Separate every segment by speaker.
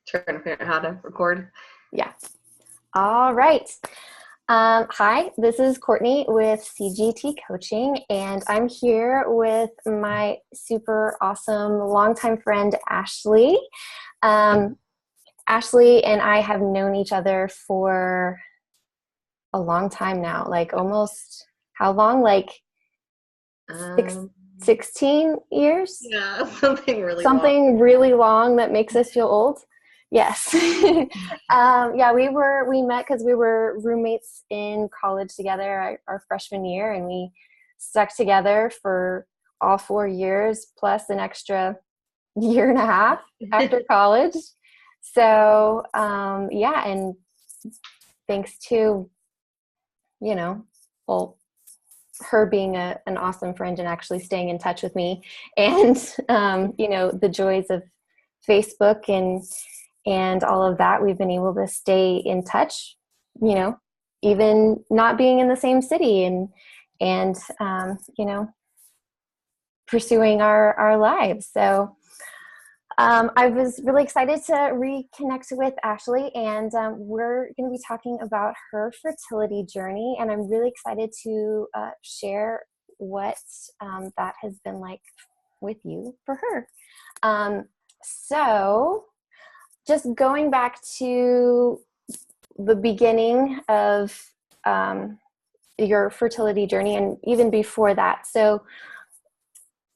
Speaker 1: trying to figure out how to record.
Speaker 2: Yeah. All right. Hi, this is Courtney with CGT Coaching, and I'm here with my super awesome longtime friend, Ashley. Um, Ashley and I have known each other for a long time now, like almost how long? Like six,
Speaker 1: Um,
Speaker 2: 16 years?
Speaker 1: yeah, something really long.
Speaker 2: Something really long that makes us feel old. Yes. Yeah, we met because we were roommates in college together our freshman year, and we stuck together for all 4 years plus an extra year and a half after college. So, yeah, and thanks to, you know, well, her being an awesome friend and actually staying in touch with me, and the joys of Facebook and all of that, we've been able to stay in touch, even not being in the same city, and pursuing our lives. So I was really excited to reconnect with Ashley, and we're going to be talking about her fertility journey, and I'm really excited to share what that has been like with you for her. So just going back to the beginning of your fertility journey, and even before that. So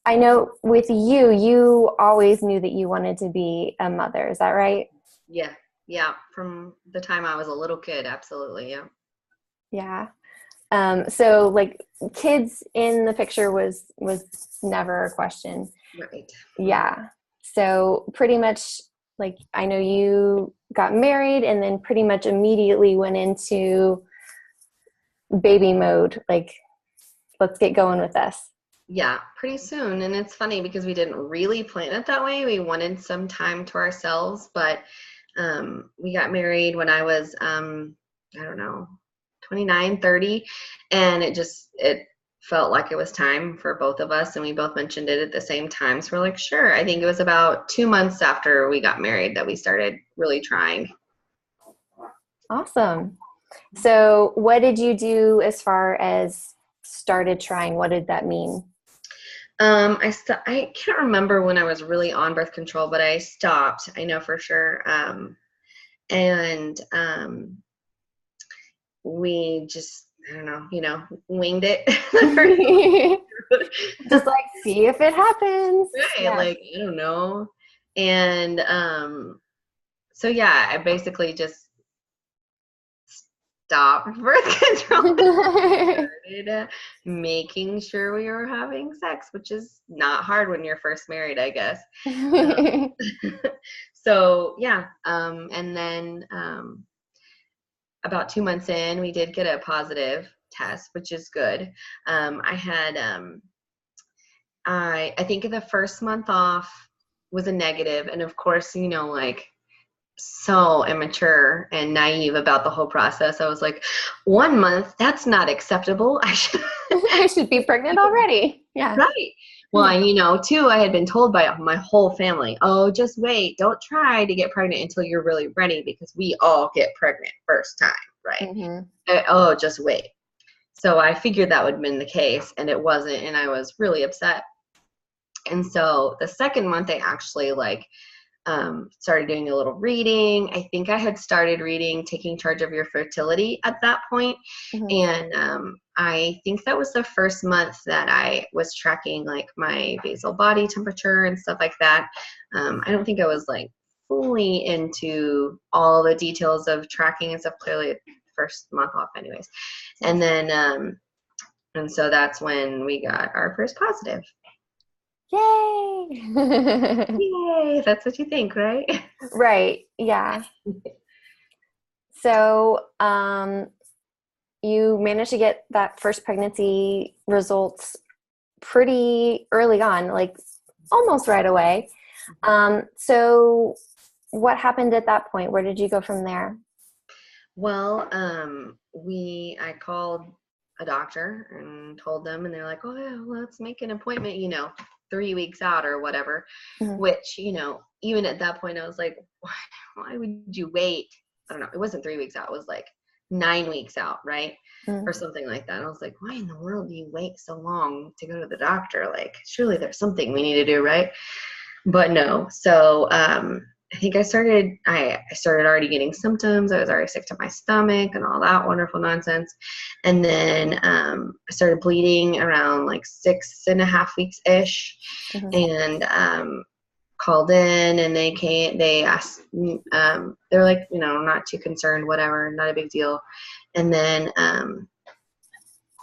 Speaker 2: I know with you, you always knew that you wanted to be a mother. Is that right?
Speaker 1: Yeah, yeah. From the time I was a little kid, absolutely, yeah.
Speaker 2: Yeah. So like kids in the picture was never a question.
Speaker 1: Right.
Speaker 2: Yeah. So pretty much, like, I know you got married and then pretty much immediately went into baby mode. Like, let's get going with this.
Speaker 1: Yeah, pretty soon. And it's funny because we didn't really plan it that way. We wanted some time to ourselves, but we got married when I was, I don't know, 29, 30, and it felt like it was time for both of us, and we both mentioned it at the same time. So we're like, sure. I think it was about 2 months after we got married that we started really trying.
Speaker 2: Awesome. So what did you do as far as started trying? What did that mean?
Speaker 1: I can't remember when I was really on birth control, but I stopped. I know for sure. And we just, I don't know, winged it.
Speaker 2: Just like, see if it happens.
Speaker 1: Right,
Speaker 2: Yeah.
Speaker 1: like, I don't know. And so yeah, I basically just stopped birth control. Started making sure we were having sex, which is not hard when you're first married, I guess. So yeah, and then about 2 months in, we did get a positive test, which is good. I had I think the first month off was a negative, and of course, like, so immature and naive about the whole process. I was like, 1 month, that's not acceptable. I should
Speaker 2: I should be pregnant already. Yeah.
Speaker 1: right. Well, too, I had been told by my whole family, oh, just wait, don't try to get pregnant until you're really ready, because we all get pregnant first time, right?
Speaker 2: Mm-hmm.
Speaker 1: Oh, just wait. So I figured that would have been the case, and it wasn't, and I was really upset. And so the second month, I actually started doing a little reading. I think I had started reading Taking Charge of Your Fertility at that point.
Speaker 2: Mm-hmm.
Speaker 1: And I think that was the first month that I was tracking like my basal body temperature and stuff like that. I don't think I was like fully into all the details of tracking and stuff, clearly first month off anyways. And then, and so that's when we got our first positive.
Speaker 2: Yay.
Speaker 1: Yay, that's what you think, right?
Speaker 2: Right. Yeah. So, you managed to get that first pregnancy results pretty early on, like almost right away. So what happened at that point? Where did you go from there?
Speaker 1: Well, I called a doctor and told them, and they're like, oh yeah, let's make an appointment, 3 weeks out or whatever,
Speaker 2: Mhm.
Speaker 1: which, even at that point I was like, why would you wait? I don't know. It wasn't 3 weeks out. It was like 9 weeks out, right? Or
Speaker 2: Mhm.
Speaker 1: something like that. And I was like, why in the world do you wait so long to go to the doctor? Like, surely there's something we need to do, right? But no. So I think I started already getting symptoms. I was already sick to my stomach and all that wonderful nonsense. And then I started bleeding around like 6.5 weeks ish.
Speaker 2: Mhm.
Speaker 1: And called in, and they asked, they were like, not too concerned, whatever, not a big deal. And then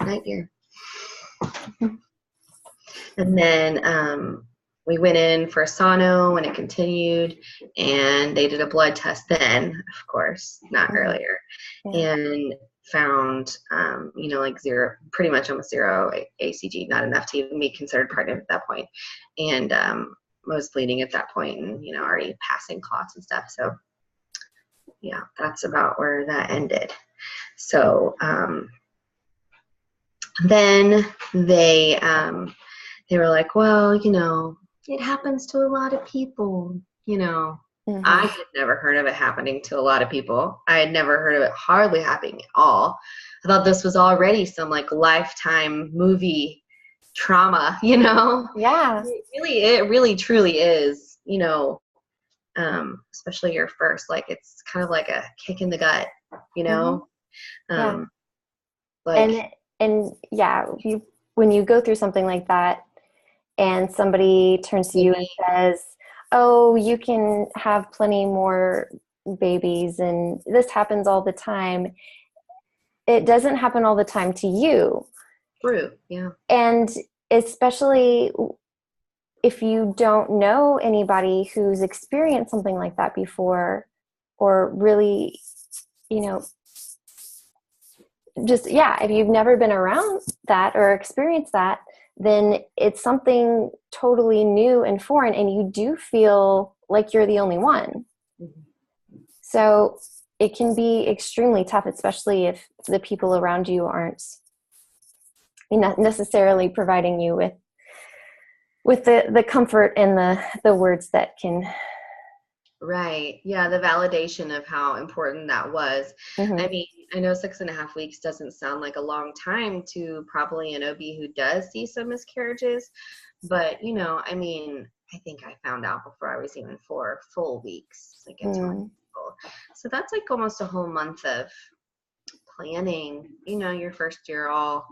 Speaker 1: night gear. And then we went in for a sono, and it continued, and they did a blood test then, of course, not
Speaker 2: Mhm.
Speaker 1: earlier,
Speaker 2: Yeah.
Speaker 1: and found, like zero, pretty much almost zero ACG, not enough to even be considered pregnant at that point. And I was bleeding at that point, and, already passing clots and stuff. So yeah, that's about where that ended. So then they were like, well, it happens to a lot of people. I
Speaker 2: Mhm.
Speaker 1: had never heard of it happening to a lot of people. I had never heard of it hardly happening at all. I thought this was already some like Lifetime movie trauma,
Speaker 2: Yeah.
Speaker 1: It really truly is, especially your first, like, it's kind of like a kick in the gut, you
Speaker 2: Mhm.
Speaker 1: know,
Speaker 2: Yeah.
Speaker 1: um, like,
Speaker 2: And yeah, when you go through something like that and somebody turns to you and
Speaker 1: maybe,
Speaker 2: says, "Oh, you can have plenty more babies and this happens all the time." It doesn't happen all the time to you.
Speaker 1: fruit, yeah.
Speaker 2: And especially if you don't know anybody who's experienced something like that before, or really, you know, just, yeah, if you've never been around that or experienced that, then it's something totally new and foreign, and you do feel like you're the only one.
Speaker 1: Mhm.
Speaker 2: So it can be extremely tough, especially if the people around you aren't necessarily providing you with the comfort and the words that can.
Speaker 1: Right. Yeah, the validation of how important that was. I
Speaker 2: Mhm.
Speaker 1: mean, I know 6.5 weeks doesn't sound like a long time to probably an OB who does see some miscarriages, but I mean, I think I found out before I was even 4 full weeks, like into my
Speaker 2: Mm.
Speaker 1: cycle. So that's like almost a whole month of planning, your first year, all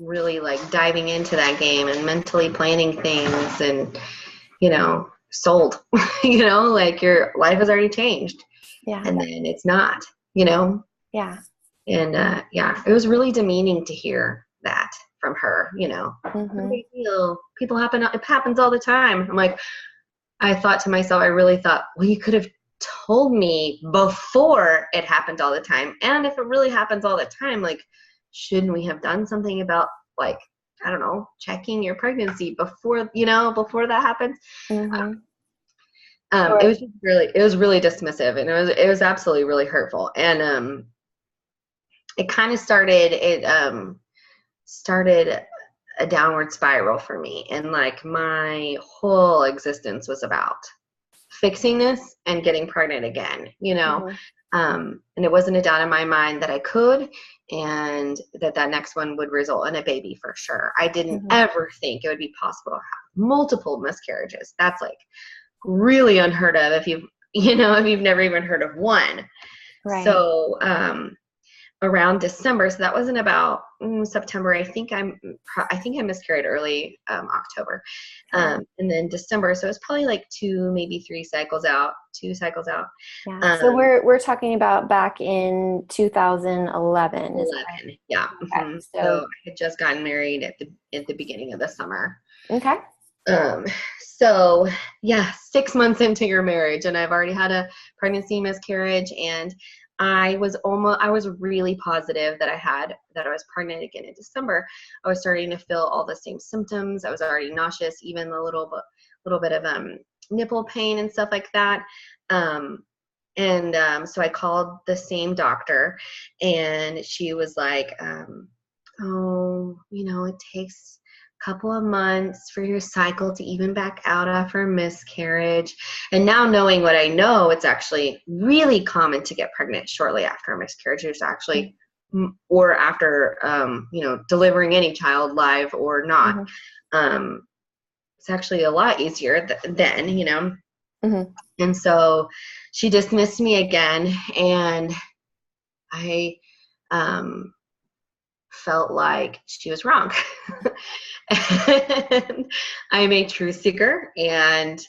Speaker 1: really like diving into that game and mentally planning things, and sold. Like your life has already changed,
Speaker 2: Yeah.
Speaker 1: and then it's not, you know
Speaker 2: Yeah.
Speaker 1: and yeah, it was really demeaning to hear that from her. No
Speaker 2: Mhm.
Speaker 1: big deal, it happens all the time. I'm like, I thought to myself, I really thought, well, you could have told me before it happened all the time. And if it really happens all the time, like, shouldn't we have done something about, like, I don't know, checking your pregnancy before that happens?
Speaker 2: Mhm.
Speaker 1: It
Speaker 2: Or
Speaker 1: was just really dismissive, and it was absolutely really hurtful. And it kind of started a downward spiral for me, and like my whole existence was about fixing this and getting pregnant again,
Speaker 2: Mhm.
Speaker 1: and it wasn't a doubt in my mind that I could, and that next one would result in a baby for sure. I didn't
Speaker 2: Mhm.
Speaker 1: ever think it would be possible to have multiple miscarriages. That's like really unheard of if you've never even heard of one.
Speaker 2: Right.
Speaker 1: So around December, so that wasn't about September. I think I miscarried early October,
Speaker 2: Okay.
Speaker 1: and then December. So it was probably like 2 cycles out.
Speaker 2: Yeah. So
Speaker 1: Um,
Speaker 2: we're talking about back in 2011, is that
Speaker 1: 11, yeah.
Speaker 2: right? Okay.
Speaker 1: So
Speaker 2: So
Speaker 1: I had just gotten married at the beginning of the summer.
Speaker 2: okay.
Speaker 1: Um, so yeah, 6 months into your marriage, and I've already had a pregnancy miscarriage, and I was really positive that I was pregnant again in December. I was starting to feel all the same symptoms. I was already nauseous, even a little bit of nipple pain and stuff like that. And so I called the same doctor, and she was like, oh, it takes couple of months for your cycle to even back out after a miscarriage. And now knowing what I know, it's actually really common to get pregnant shortly after a miscarriage. There's actually, or after, delivering any child live or not. It's actually a lot easier then, And so she dismissed me again, and I felt like she was wrong. And I'm a truth seeker, and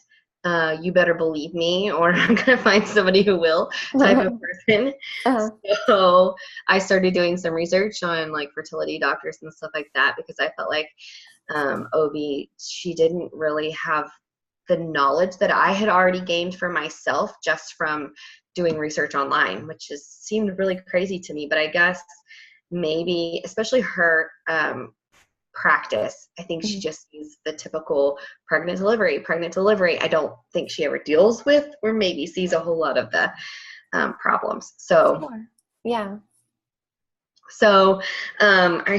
Speaker 1: you better believe me or I'm going to find somebody who will type of person. So I started doing some research on like fertility doctors and stuff like that, because I felt like OB, she didn't really have the knowledge that I had already gained for myself just from doing research online, which seemed really crazy to me. But I guess maybe, especially her practice, I think she just sees the typical pregnant delivery. I don't think she ever deals with or maybe sees a whole lot of the problems. So,
Speaker 2: yeah.
Speaker 1: So I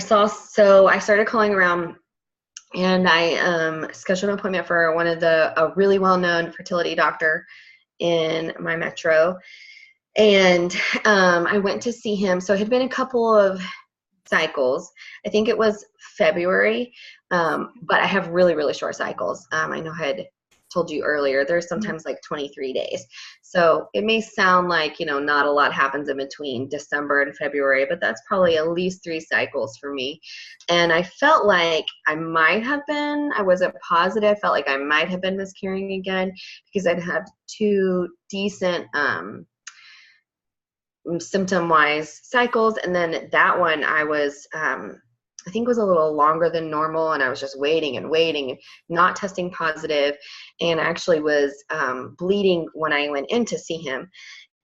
Speaker 1: started calling around, and I scheduled an appointment for a really well-known fertility doctor in my metro. And I went to see him. So it had been a couple of cycles. I think it was February, but I have really, really short cycles. I know I had told you earlier, there's sometimes like 23 days. So it may sound like, not a lot happens in between December and February, but that's probably at least 3 cycles for me. And I felt like I wasn't positive, I felt like I might have been miscarrying again, because I'd had 2 decent symptom-wise cycles, and then that one I was I think was a little longer than normal, and I was just waiting and not testing positive, and actually was bleeding when I went in to see him.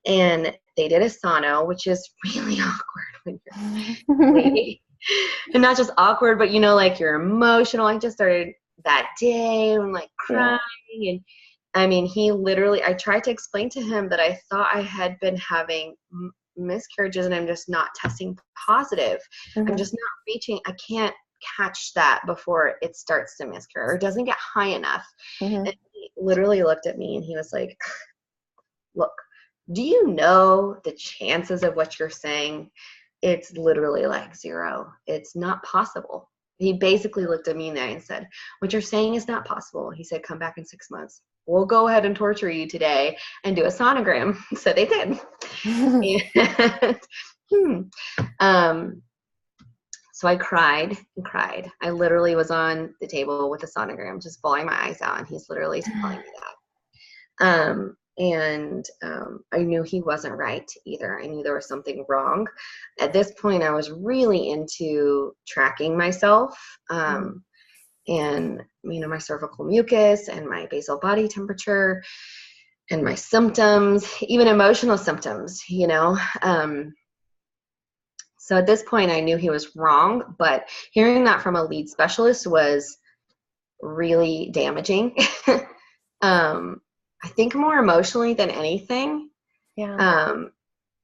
Speaker 1: And they did a sono, which is really awkward when you're bleeding. And not just awkward, but like you're emotional. I just started that day, I'm like crying, and I mean, I tried to explain to him that I thought I had been having miscarriages and I'm just not testing positive. I'm just not reaching, I can't catch that before it starts to miscarry or it doesn't get high enough. And he literally looked at me and he was like, look, do you know the chances of what you're saying? It's literally like 0. It's not possible. He basically looked at me and said, what you're saying is not possible. He said, come back in 6 months. We'll go ahead and torture you today and do a sonogram. So they did. So I cried and cried. I literally was on the table with a sonogram, just bawling my eyes out. And he's literally telling me that. I knew he wasn't right either. I knew there was something wrong. At this point, I was really into tracking myself. And my cervical mucus and my basal body temperature and my symptoms, even emotional symptoms, So at this point I knew he was wrong, but hearing that from a lead specialist was really damaging. I think more emotionally than anything.
Speaker 2: Yeah.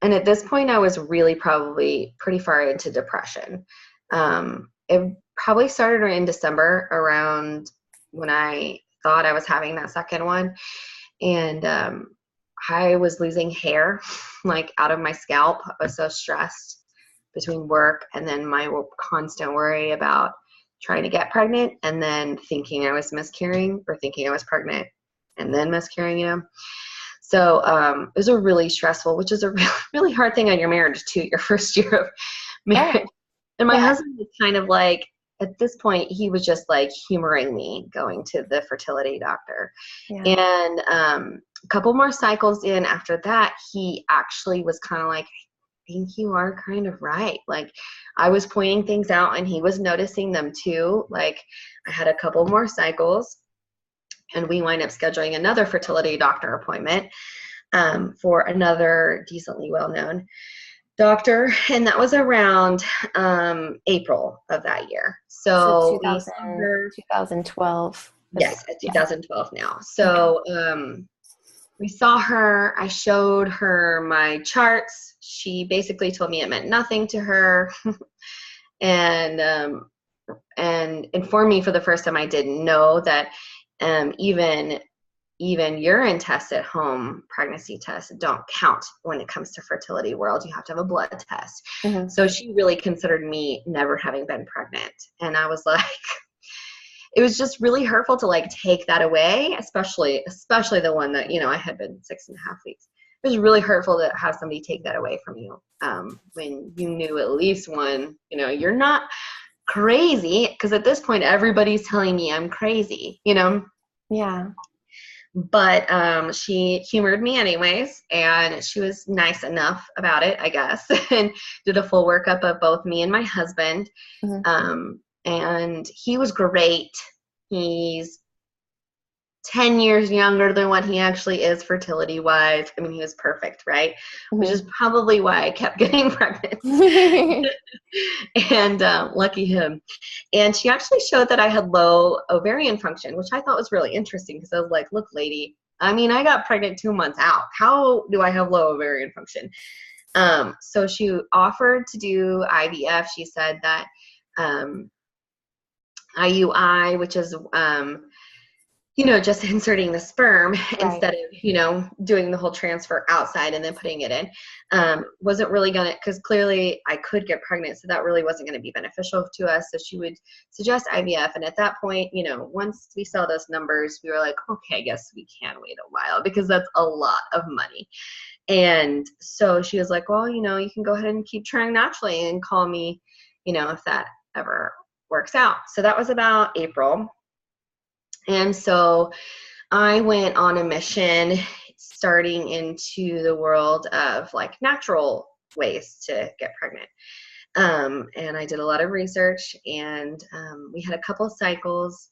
Speaker 1: And at this point I was really probably pretty far into depression. It probably started in December, around when I thought I was having that second one. And I was losing hair like out of my scalp. I was so stressed between work and then my constant worry about trying to get pregnant and then thinking I was miscarrying or thinking I was pregnant and then miscarrying, So it was a really stressful, which is a really hard thing on your marriage too, your first year of marriage. And my husband was kind of like, at this point, he was just like humoring me going to the fertility doctor. And a couple more cycles in after that, he actually was kind of like, I think you are kind of right. Like I was pointing things out and he was noticing them too. Like I had a couple more cycles and we wind up scheduling another fertility doctor appointment for another decently well-known doctor, and that was around April of that year. So
Speaker 2: 2012.
Speaker 1: Yes, 2012 now. So we saw her. I showed her my charts. She basically told me it meant nothing to her. And and informed me for the first time I didn't know that even urine tests at home, pregnancy tests, don't count when it comes to fertility world. You have to have a blood test.
Speaker 2: Mm-hmm.
Speaker 1: So she really considered me never having been pregnant. And I was like, it was just really hurtful to like take that away, especially the one that, I had been 6.5 weeks. It was really hurtful to have somebody take that away from you when you knew at least one, you're not crazy, because at this point everybody's telling me I'm crazy.
Speaker 2: Yeah.
Speaker 1: But she humored me anyways, and she was nice enough about it, I guess, and did a full workup of both me and my husband.
Speaker 2: Mm-hmm.
Speaker 1: And he was great. He's 10 years younger than what he actually is fertility wise. I mean, he was perfect, right?
Speaker 2: Mm-hmm.
Speaker 1: Which is probably why I kept getting pregnant. And lucky him. And she actually showed that I had low ovarian function, which I thought was really interesting, because I was like, look, lady, I mean, I got pregnant 2 months out. How do I have low ovarian function? So she offered to do IVF. She said that IUI, which is just inserting the sperm instead of, doing the whole transfer outside and then putting it in, wasn't really going to, because clearly I could get pregnant. So that really wasn't going to be beneficial to us. So she would suggest IVF. And at that point, once we saw those numbers, we were like, okay, I guess we can wait a while, because that's a lot of money. And so she was like, well, you can go ahead and keep trying naturally and call me, if that ever works out. So that was about April. And so I went on a mission starting into the world of like natural ways to get pregnant. And I did a lot of research, and we had a couple cycles.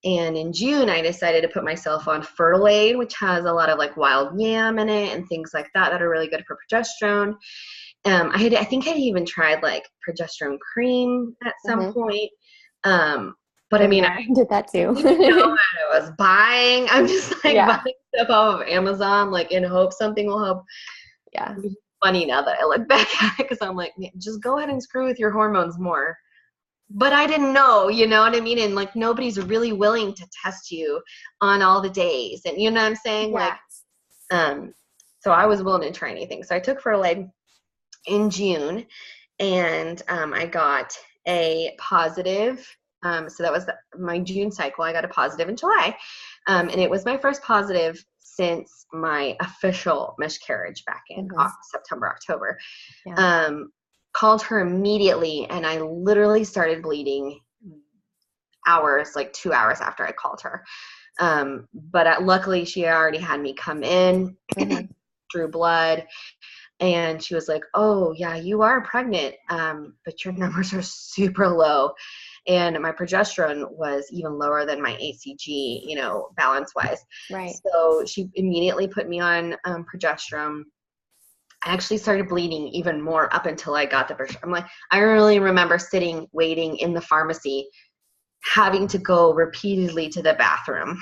Speaker 1: And in June, I decided to put myself on Fertility, which has a lot of like wild yam in it and things like that are really good for progesterone. I think I'd even tried like progesterone cream at some point. But I mean,
Speaker 2: I did that too.
Speaker 1: I didn't know what I was buying. I'm just like buying stuff off of Amazon, like in hope something will help.
Speaker 2: Yeah.
Speaker 1: It's funny now that I look back at it, because I'm like, just go ahead and screw with your hormones more. But I didn't know, you know what I mean? And like, nobody's really willing to test you on all the days. And you know what I'm saying?
Speaker 2: Yeah.
Speaker 1: Like, so I was willing to try anything. So I took Fertility in June, and I got a positive. So that was my June cycle. I got a positive in July. And it was my first positive since my official miscarriage back in September, October.
Speaker 2: Yeah.
Speaker 1: Called her immediately, and I literally started bleeding hours, like 2 hours after I called her. But luckily she already had me come in, drew blood, and she was like, oh yeah, you are pregnant, but your numbers are super low. And my progesterone was even lower than my HCG, balance wise.
Speaker 2: Right.
Speaker 1: So she immediately put me on progesterone. I actually started bleeding even more up until I got the progesterone. I'm like, I really remember waiting in the pharmacy, having to go repeatedly to the bathroom,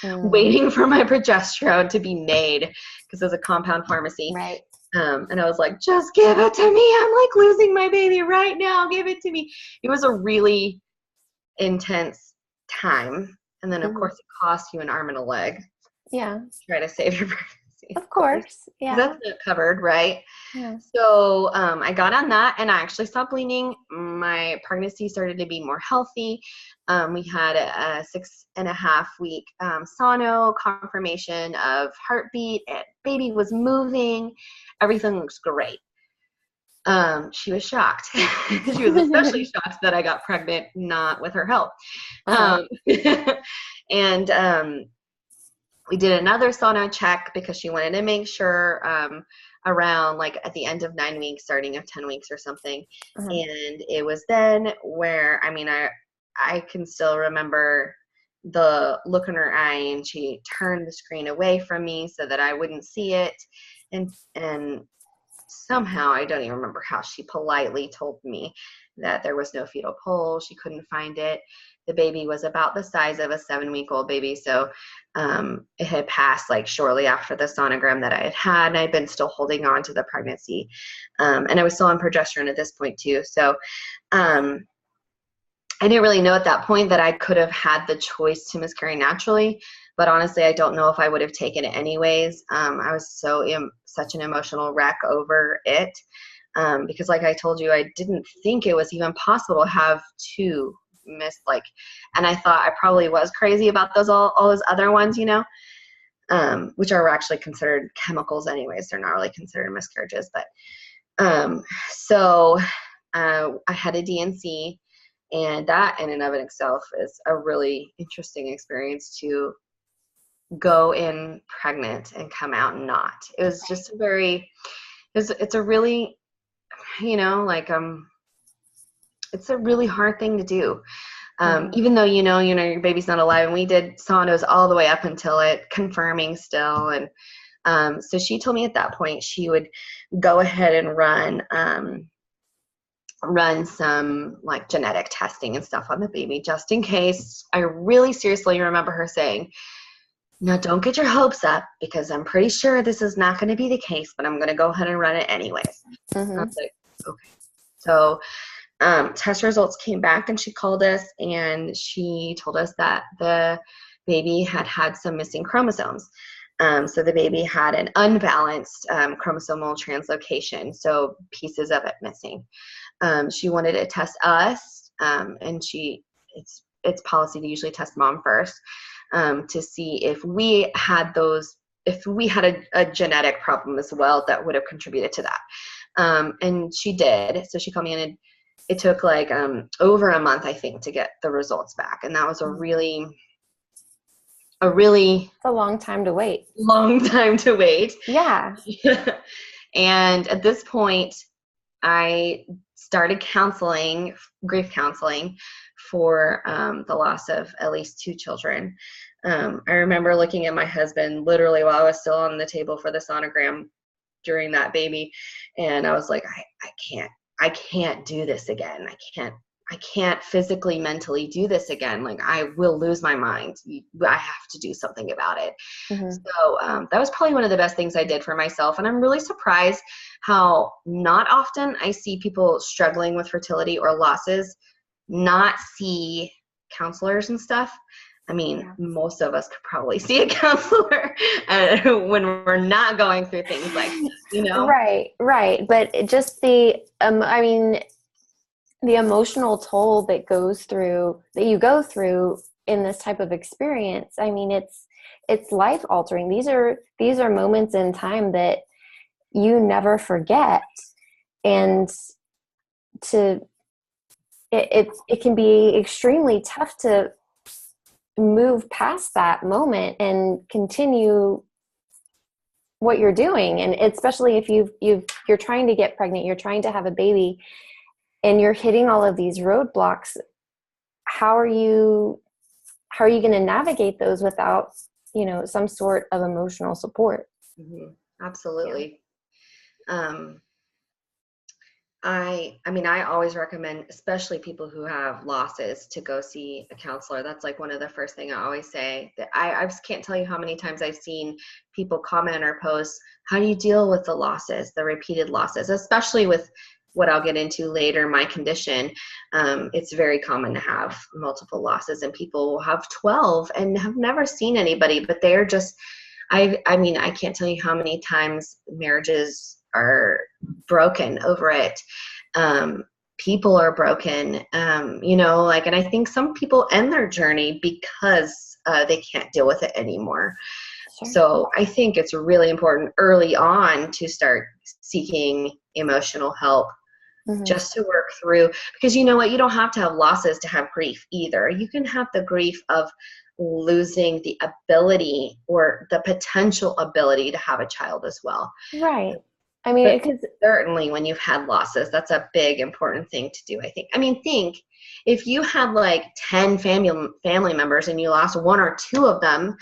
Speaker 1: waiting for my progesterone to be made, because there's a compound pharmacy.
Speaker 2: Right.
Speaker 1: And I was like, just give it to me. I'm like losing my baby right now. Give it to me. It was a really intense time. And then, of course, it costs you an arm and a leg.
Speaker 2: Yeah.
Speaker 1: To try to save your pregnancy.
Speaker 2: Of course. Yeah.
Speaker 1: That's not covered, right?
Speaker 2: Yeah.
Speaker 1: So I got on that, and I actually stopped bleeding. My pregnancy started to be more healthy. We had a 6.5-week sono confirmation of heartbeat, and baby was moving. Everything looks great. She was shocked. She was especially shocked that I got pregnant, not with her help. And we did another sono check, because she wanted to make sure around like at the end of 9 weeks, starting of 10 weeks or something. And it was then where, I mean, I can still remember the look in her eye, and she turned the screen away from me so that I wouldn't see it. And somehow, I don't even remember how, she politely told me that there was no fetal pole. She couldn't find it. The baby was about the size of a 7-week-old baby. So it had passed like shortly after the sonogram that I had, and I'd been still holding on to the pregnancy. And I was still on progesterone at this point too. So I didn't really know at that point that I could have had the choice to miscarry naturally, but honestly, I don't know if I would have taken it anyways. I was such an emotional wreck over it, because like I told you, I didn't think it was even possible to have two and I thought I probably was crazy about all those other ones, which are actually considered chemicals anyways. They're not really considered miscarriages, but so I had a DNC. And that in and of itself is a really interesting experience, to go in pregnant and come out not. It was just it's a really, it's a really hard thing to do. Even though, your baby's not alive, and we did sonos all the way up until it confirming still. And so she told me at that point she would go ahead and run some like genetic testing and stuff on the baby just in case. I really seriously remember her saying, "No, don't get your hopes up, because I'm pretty sure this is not going to be the case, but I'm going to go ahead and run it anyways."
Speaker 2: Mm-hmm.
Speaker 1: I was like, okay. So test results came back, and she called us and she told us that the baby had some missing chromosomes. So the baby had an unbalanced chromosomal translocation, so pieces of it missing. She wanted to test us, and it's policy to usually test mom first, to see if we had a genetic problem as well that would have contributed to that. And she did. So she called me in, and it took like over a month, I think, to get the results back. And that was a really
Speaker 2: it's a long time to wait.
Speaker 1: Long time to wait.
Speaker 2: Yeah.
Speaker 1: And at this point, I started grief counseling for the loss of at least 2 children. I remember looking at my husband literally while I was still on the table for the sonogram during that baby, and I was like, I can't do this again. I can't physically, mentally do this again. Like, I will lose my mind. I have to do something about it.
Speaker 2: Mm-hmm.
Speaker 1: So that was probably one of the best things I did for myself. And I'm really surprised how not often I see people struggling with fertility or losses not see counselors and stuff. I mean, most of us could probably see a counselor when we're not going through things like this,
Speaker 2: Right. But just the emotional toll that you go through in this type of experience, I mean, it's life altering. These are moments in time that you never forget. And it can be extremely tough to move past that moment and continue what you're doing. And especially if you're trying to get pregnant, you're trying to have a baby, and you're hitting all of these roadblocks. How are you going to navigate those without, some sort of emotional support?
Speaker 1: Mm-hmm. Absolutely. Yeah. I always recommend, especially people who have losses, to go see a counselor. That's like one of the first things I always say. That I just can't tell you how many times I've seen people comment or post, "How do you deal with the losses, the repeated losses?" Especially with what I'll get into later, my condition. It's very common to have multiple losses, and people will have 12 and have never seen anybody, but they're just, I can't tell you how many times marriages are broken over it. People are broken, and I think some people end their journey because they can't deal with it anymore. Sure. So I think it's really important early on to start seeking emotional help, mm-hmm. just to work through, because you know what, you don't have to have losses to have grief either. You can have the grief of losing the ability or the potential ability to have a child as well.
Speaker 2: Right. I mean,
Speaker 1: because certainly when you've had losses, that's a big, important thing to do, I think. I mean, think if you had like 10 family members and you lost 1 or 2 of them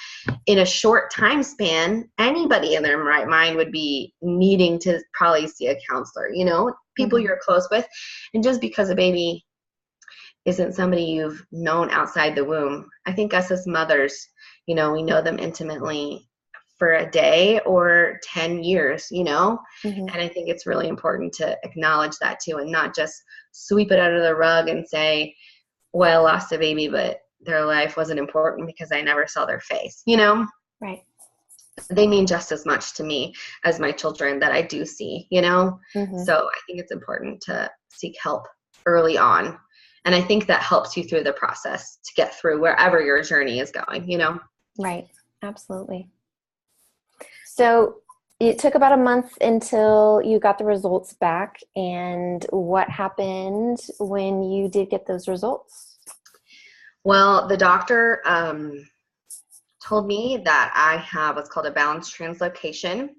Speaker 1: in a short time span, anybody in their right mind would be needing to probably see a counselor, people mm-hmm. you're close with. And just because a baby isn't somebody you've known outside the womb, I think us as mothers, we know them intimately for a day or 10 years, mm-hmm. and I think it's really important to acknowledge that too, and not just sweep it under the rug and say, well, I lost a baby, but their life wasn't important because I never saw their face, you know?
Speaker 2: Right.
Speaker 1: They mean just as much to me as my children that I do see, you know?
Speaker 2: Mm-hmm.
Speaker 1: So I think it's important to seek help early on. And I think that helps you through the process to get through wherever your journey is going, you know?
Speaker 2: Right. Absolutely. So it took about a month until you got the results back. And what happened when you did get those results?
Speaker 1: Well, the doctor told me that I have what's called a balanced translocation,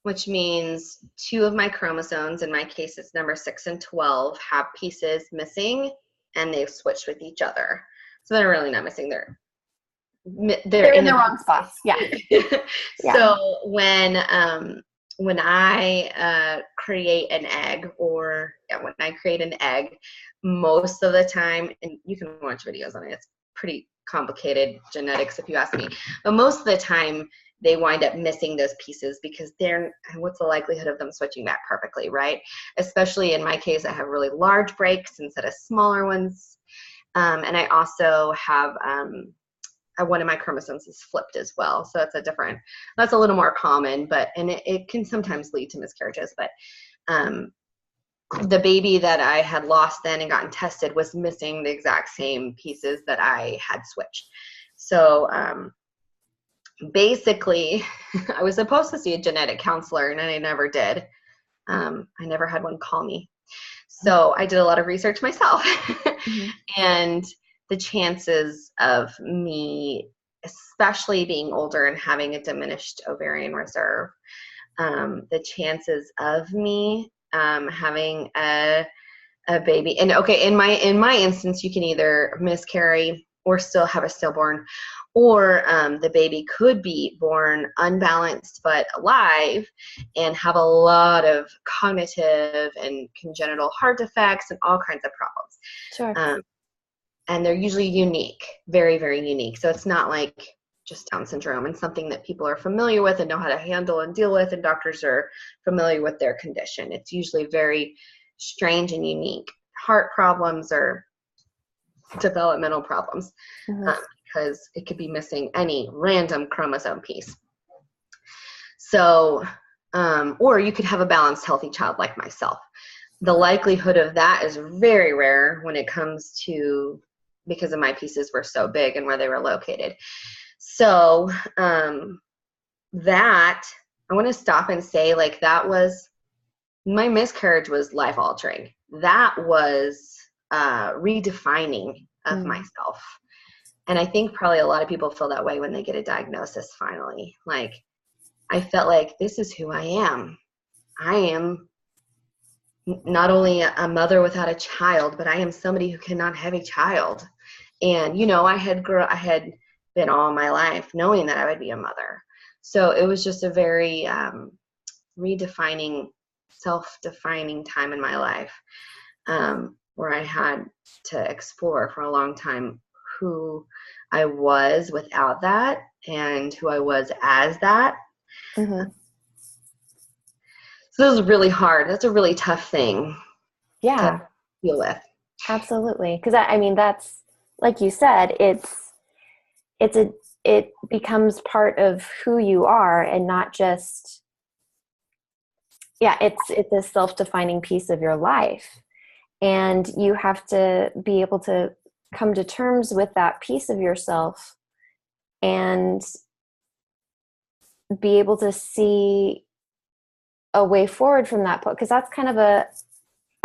Speaker 1: which means 2 of my chromosomes, in my case it's number 6 and 12, have pieces missing and they've switched with each other. So they're really not missing. They're
Speaker 2: in the wrong spots. Yeah.
Speaker 1: So when I create an egg, when I create an egg, most of the time, and you can watch videos on it, it's pretty complicated genetics if you ask me, but most of the time they wind up missing those pieces because what's the likelihood of them switching back perfectly, right? Especially in my case, I have really large breaks instead of smaller ones. And I also have one of my chromosomes is flipped as well. So that's a little more common, and it can sometimes lead to miscarriages. But the baby that I had lost then and gotten tested was missing the exact same pieces that I had switched. So basically, I was supposed to see a genetic counselor, and I never did. I never had one call me. So I did a lot of research myself. Mm-hmm. And the chances of me, especially being older and having a diminished ovarian reserve, the chances of me having a baby, and okay, in my instance, you can either miscarry or still have a stillborn, or the baby could be born unbalanced but alive and have a lot of cognitive and congenital heart defects and all kinds of problems.
Speaker 2: Sure.
Speaker 1: And they're usually unique, very, very unique. So it's not like just Down syndrome, and something that people are familiar with and know how to handle and deal with, and doctors are familiar with their condition. It's usually very strange and unique heart problems or developmental problems, because it could be missing any random chromosome piece. So, or you could have a balanced, healthy child like myself. The likelihood of that is very rare when it comes to, because of my pieces were so big and where they were located. So that, I want to stop and say, like, that was, my miscarriage was life altering. That was redefining of myself. And I think probably a lot of people feel that way when they get a diagnosis finally. Like, I felt like this is who I am. I am not only a mother without a child, but I am somebody who cannot have a child. And, you know, I had been all my life knowing that I would be a mother. So it was just a very redefining, self-defining time in my life, where I had to explore for a long time who I was without that and who I was as that. Mm-hmm. So it was really hard. That's a really tough thing to deal with.
Speaker 2: Absolutely. Because I mean, that's, like you said, it becomes part of who you are, and not just, it's a self-defining piece of your life. And you have to be able to come to terms with that piece of yourself and be able to see a way forward from that point, because that's kind of a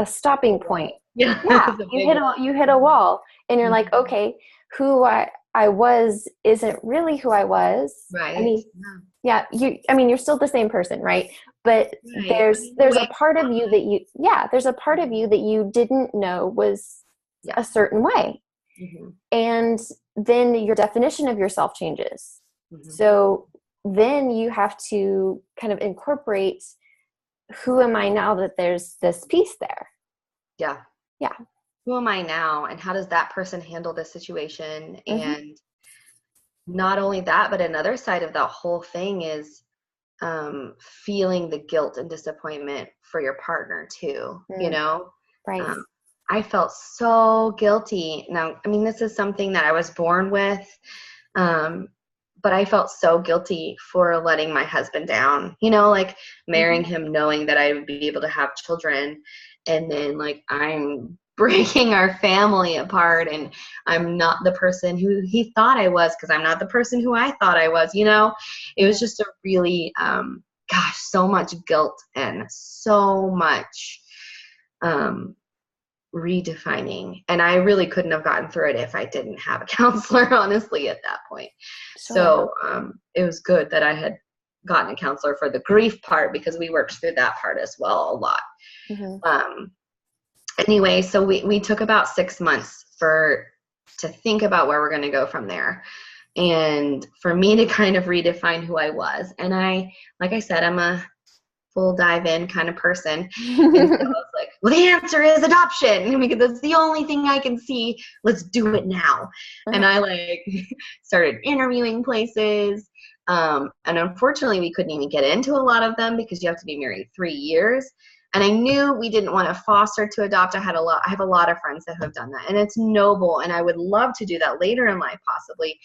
Speaker 2: stopping point. Yeah. You hit a wall, and you're like, okay, who I was isn't really who I was.
Speaker 1: Right.
Speaker 2: I mean, you're still the same person, right? But there's a part of you that you didn't know was a certain way. Mm-hmm. And then your definition of yourself changes. Mm-hmm. So then you have to kind of incorporate, who am I now that there's this piece there?
Speaker 1: Yeah.
Speaker 2: Yeah.
Speaker 1: Who am I now, and how does that person handle this situation? Mm-hmm. And not only that, but another side of that whole thing is feeling the guilt and disappointment for your partner too, you know?
Speaker 2: Right.
Speaker 1: I felt so guilty. Now, I mean, this is something that I was born with, um, but I felt so guilty for letting my husband down, like marrying
Speaker 2: Mm-hmm.
Speaker 1: him, knowing that I would be able to have children. And then like I'm breaking our family apart, and I'm not the person who he thought I was, because I'm not the person who I thought I was. It was just a really, gosh, so much guilt and so much, um, redefining. And I really couldn't have gotten through it if I didn't have a counselor, honestly, at that point.
Speaker 2: Sure.
Speaker 1: So it was good that I had gotten a counselor for the grief part, because we worked through that part as well a lot.
Speaker 2: Mm-hmm.
Speaker 1: Anyway, so we took about 6 months to think about where we're going to go from there, and for me to kind of redefine who I was. And like I said, I'm a full dive in kind of person. And so I was like, well, the answer is adoption, because that's the only thing I can see. Let's do it now. And I like started interviewing places. And unfortunately, we couldn't even get into a lot of them because you have to be married 3 years. And I knew we didn't want to foster to adopt. I have a lot of friends that have done that, and it's noble. And I would love to do that later in life, possibly.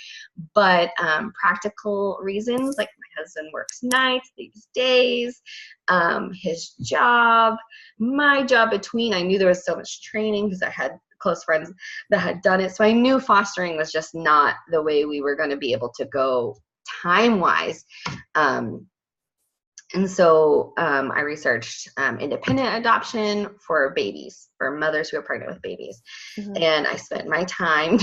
Speaker 1: But practical reasons, like my husband works nights these days, his job, my job between, I knew there was so much training because I had close friends that had done it. So I knew fostering was just not the way we were going to be able to go time-wise. And so I researched independent adoption for babies, for mothers who are pregnant with babies.
Speaker 2: Mm-hmm.
Speaker 1: And I spent my time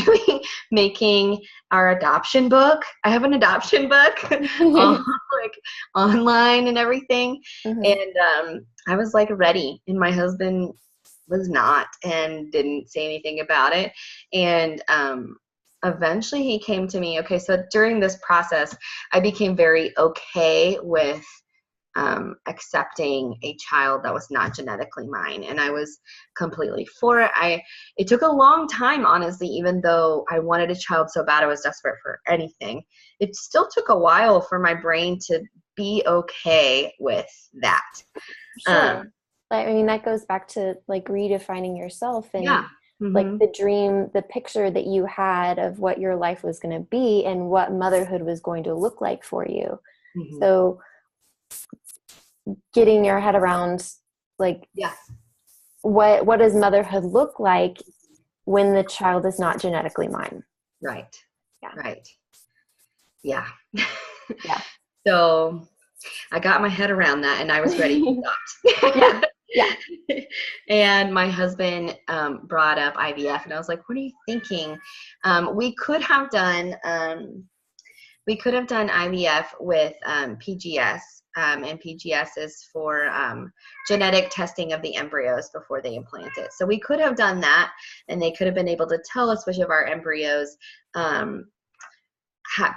Speaker 1: making our adoption book. I have an adoption book like online and everything.
Speaker 2: Mm-hmm.
Speaker 1: And I was like ready, and my husband was not, and didn't say anything about it. And eventually he came to me. Okay, so during this process, I became very okay with accepting a child that was not genetically mine, and I was completely for it. It took a long time, honestly, even though I wanted a child so bad, I was desperate for anything. It still took a while for my brain to be okay with that.
Speaker 2: Sure. I mean, that goes back to like redefining yourself and
Speaker 1: Yeah.
Speaker 2: like
Speaker 1: Mm-hmm.
Speaker 2: the dream, the picture that you had of what your life was going to be and what motherhood was going to look like for you.
Speaker 1: Mm-hmm.
Speaker 2: So getting your head around like,
Speaker 1: Yeah.
Speaker 2: what does motherhood look like when the child is not genetically mine?
Speaker 1: Right.
Speaker 2: Yeah.
Speaker 1: Right. Yeah.
Speaker 2: Yeah.
Speaker 1: So I got my head around that, and I was ready to adopt.
Speaker 2: Yeah. Yeah.
Speaker 1: And my husband brought up IVF, and I was like, "What are you thinking?" We could have done IVF with PGS, and PGS is for genetic testing of the embryos before they implant it. So we could have done that, and they could have been able to tell us which of our embryos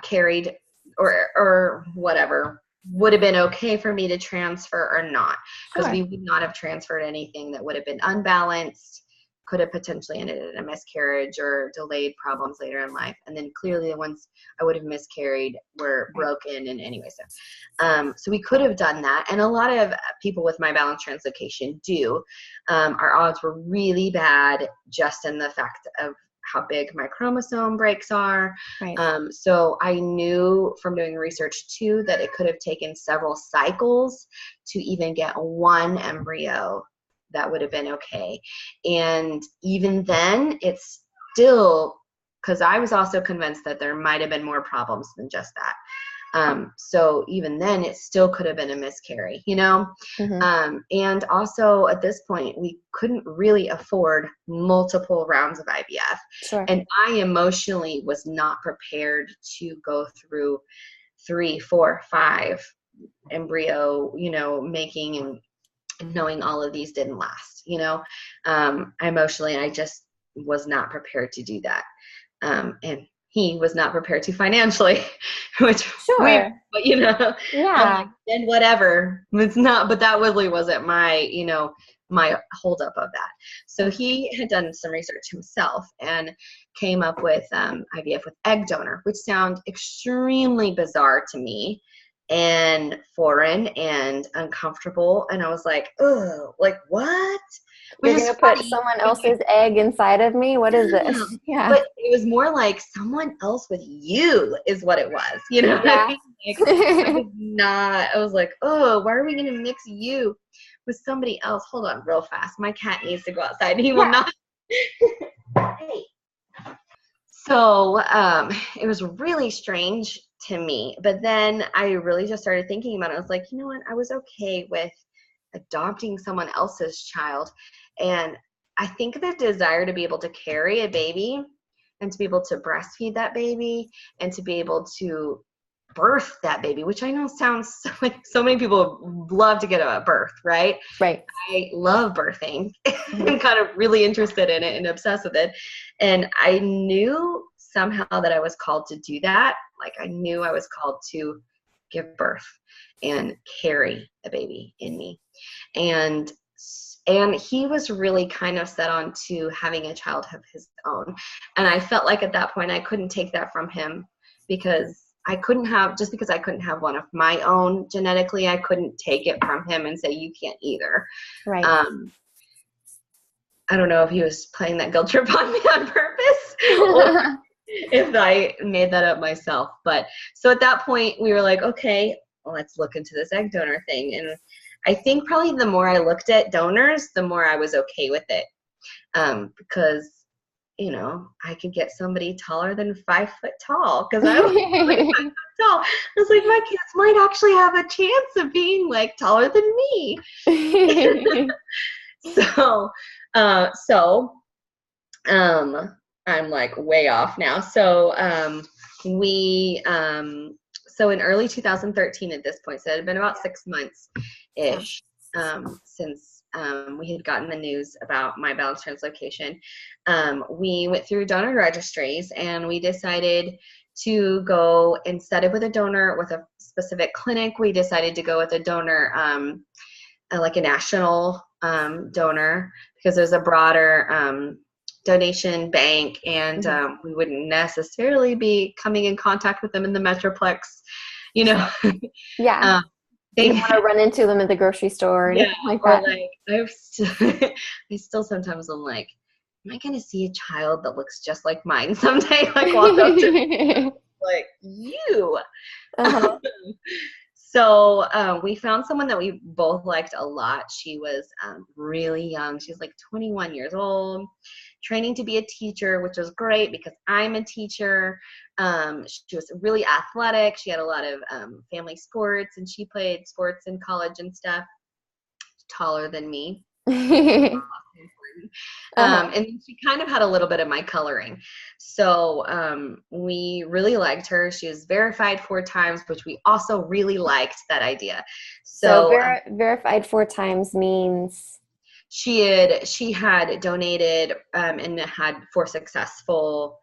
Speaker 1: carried or whatever would have been okay for me to transfer or not, because
Speaker 2: Sure.
Speaker 1: we would not have transferred anything that would have been unbalanced, could have potentially ended in a miscarriage or delayed problems later in life. And then clearly the ones I would have miscarried were broken in any way. So we could have done that. And a lot of people with my balance translocation do. Our odds were really bad just in the fact of how big my chromosome breaks are.
Speaker 2: Right.
Speaker 1: So I knew from doing research too that it could have taken several cycles to even get one embryo that would have been okay. And even then, it's still, because I was also convinced that there might have been more problems than just that. So even then, it still could have been a miscarry,
Speaker 2: Mm-hmm.
Speaker 1: and also at this point, we couldn't really afford multiple rounds of IVF.
Speaker 2: Sure.
Speaker 1: And I emotionally was not prepared to go through 3, 4, 5 embryo, making, and knowing all of these didn't last, emotionally, I just was not prepared to do that. And he was not prepared to financially, which
Speaker 2: Sure.
Speaker 1: but
Speaker 2: Yeah.
Speaker 1: I'm like, then whatever. It's not, but that really wasn't my, my holdup of that. So he had done some research himself and came up with IVF with egg donor, which sound extremely bizarre to me and foreign and uncomfortable. And I was like, oh, like what? which
Speaker 2: You're
Speaker 1: is
Speaker 2: going to put
Speaker 1: funny.
Speaker 2: someone else's egg inside of me? What is
Speaker 1: Yeah.
Speaker 2: this? Yeah.
Speaker 1: But it was more like someone else with you is what it was. You know what I
Speaker 2: Yeah.
Speaker 1: mean? Like, I was like, oh, why are we going to mix you with somebody else? Hold on real fast. My cat needs to go outside. He will
Speaker 2: Yeah.
Speaker 1: not. Hey. So it was really strange to me. But then I really just started thinking about it. I was like, you know what? I was okay with adopting someone else's child. And I think the desire to be able to carry a baby and to be able to breastfeed that baby and to be able to birth that baby, which I know sounds so, like so many people love to get a birth, right?
Speaker 2: Right.
Speaker 1: I love birthing. I'm kind of really interested in it and obsessed with it. And I knew somehow that I was called to do that. Like I knew I was called to give birth and carry a baby in me. And he was really kind of set on to having a child of his own. And I felt like at that point I couldn't take that from him because I couldn't have, just because I couldn't have one of my own genetically, I couldn't take it from him and say, you can't either.
Speaker 2: Right.
Speaker 1: I don't know if he was playing that guilt trip on me on purpose or if I made that up myself. But so at that point we were like, okay, well, let's look into this egg donor thing. And I think probably the more I looked at donors, the more I was okay with it. Because, you know, I could get somebody taller than 5 foot tall because I was like 5 foot tall. I was like, my kids might actually have a chance of being like taller than me. So I'm like way off now. So so in early 2013 at this point, so it had been about 6 months ish since we had gotten the news about my balance translocation. We went through donor registries and we decided to go, instead of with a donor with a specific clinic, we decided to go with a donor like a national donor, because there's a broader donation bank, and we wouldn't necessarily be coming in contact with them in the Metroplex, you know.
Speaker 2: Yeah. You don't want to run into them at the grocery store or anything like that.
Speaker 1: Or like I still sometimes I'm like, am I gonna see a child that looks just like mine someday? Like walk up to me, like you.
Speaker 2: Uh-huh.
Speaker 1: So we found someone that we both liked a lot. She was really young. She's like 21 years old, training to be a teacher, which was great because I'm a teacher. She was really athletic. She had a lot of family sports, and she played sports in college and stuff. Taller than me. And she kind of had a little bit of my coloring. So we really liked her. She was verified 4 times, which we also really liked that idea.
Speaker 2: So verified 4 times means?
Speaker 1: She had donated and had 4 successful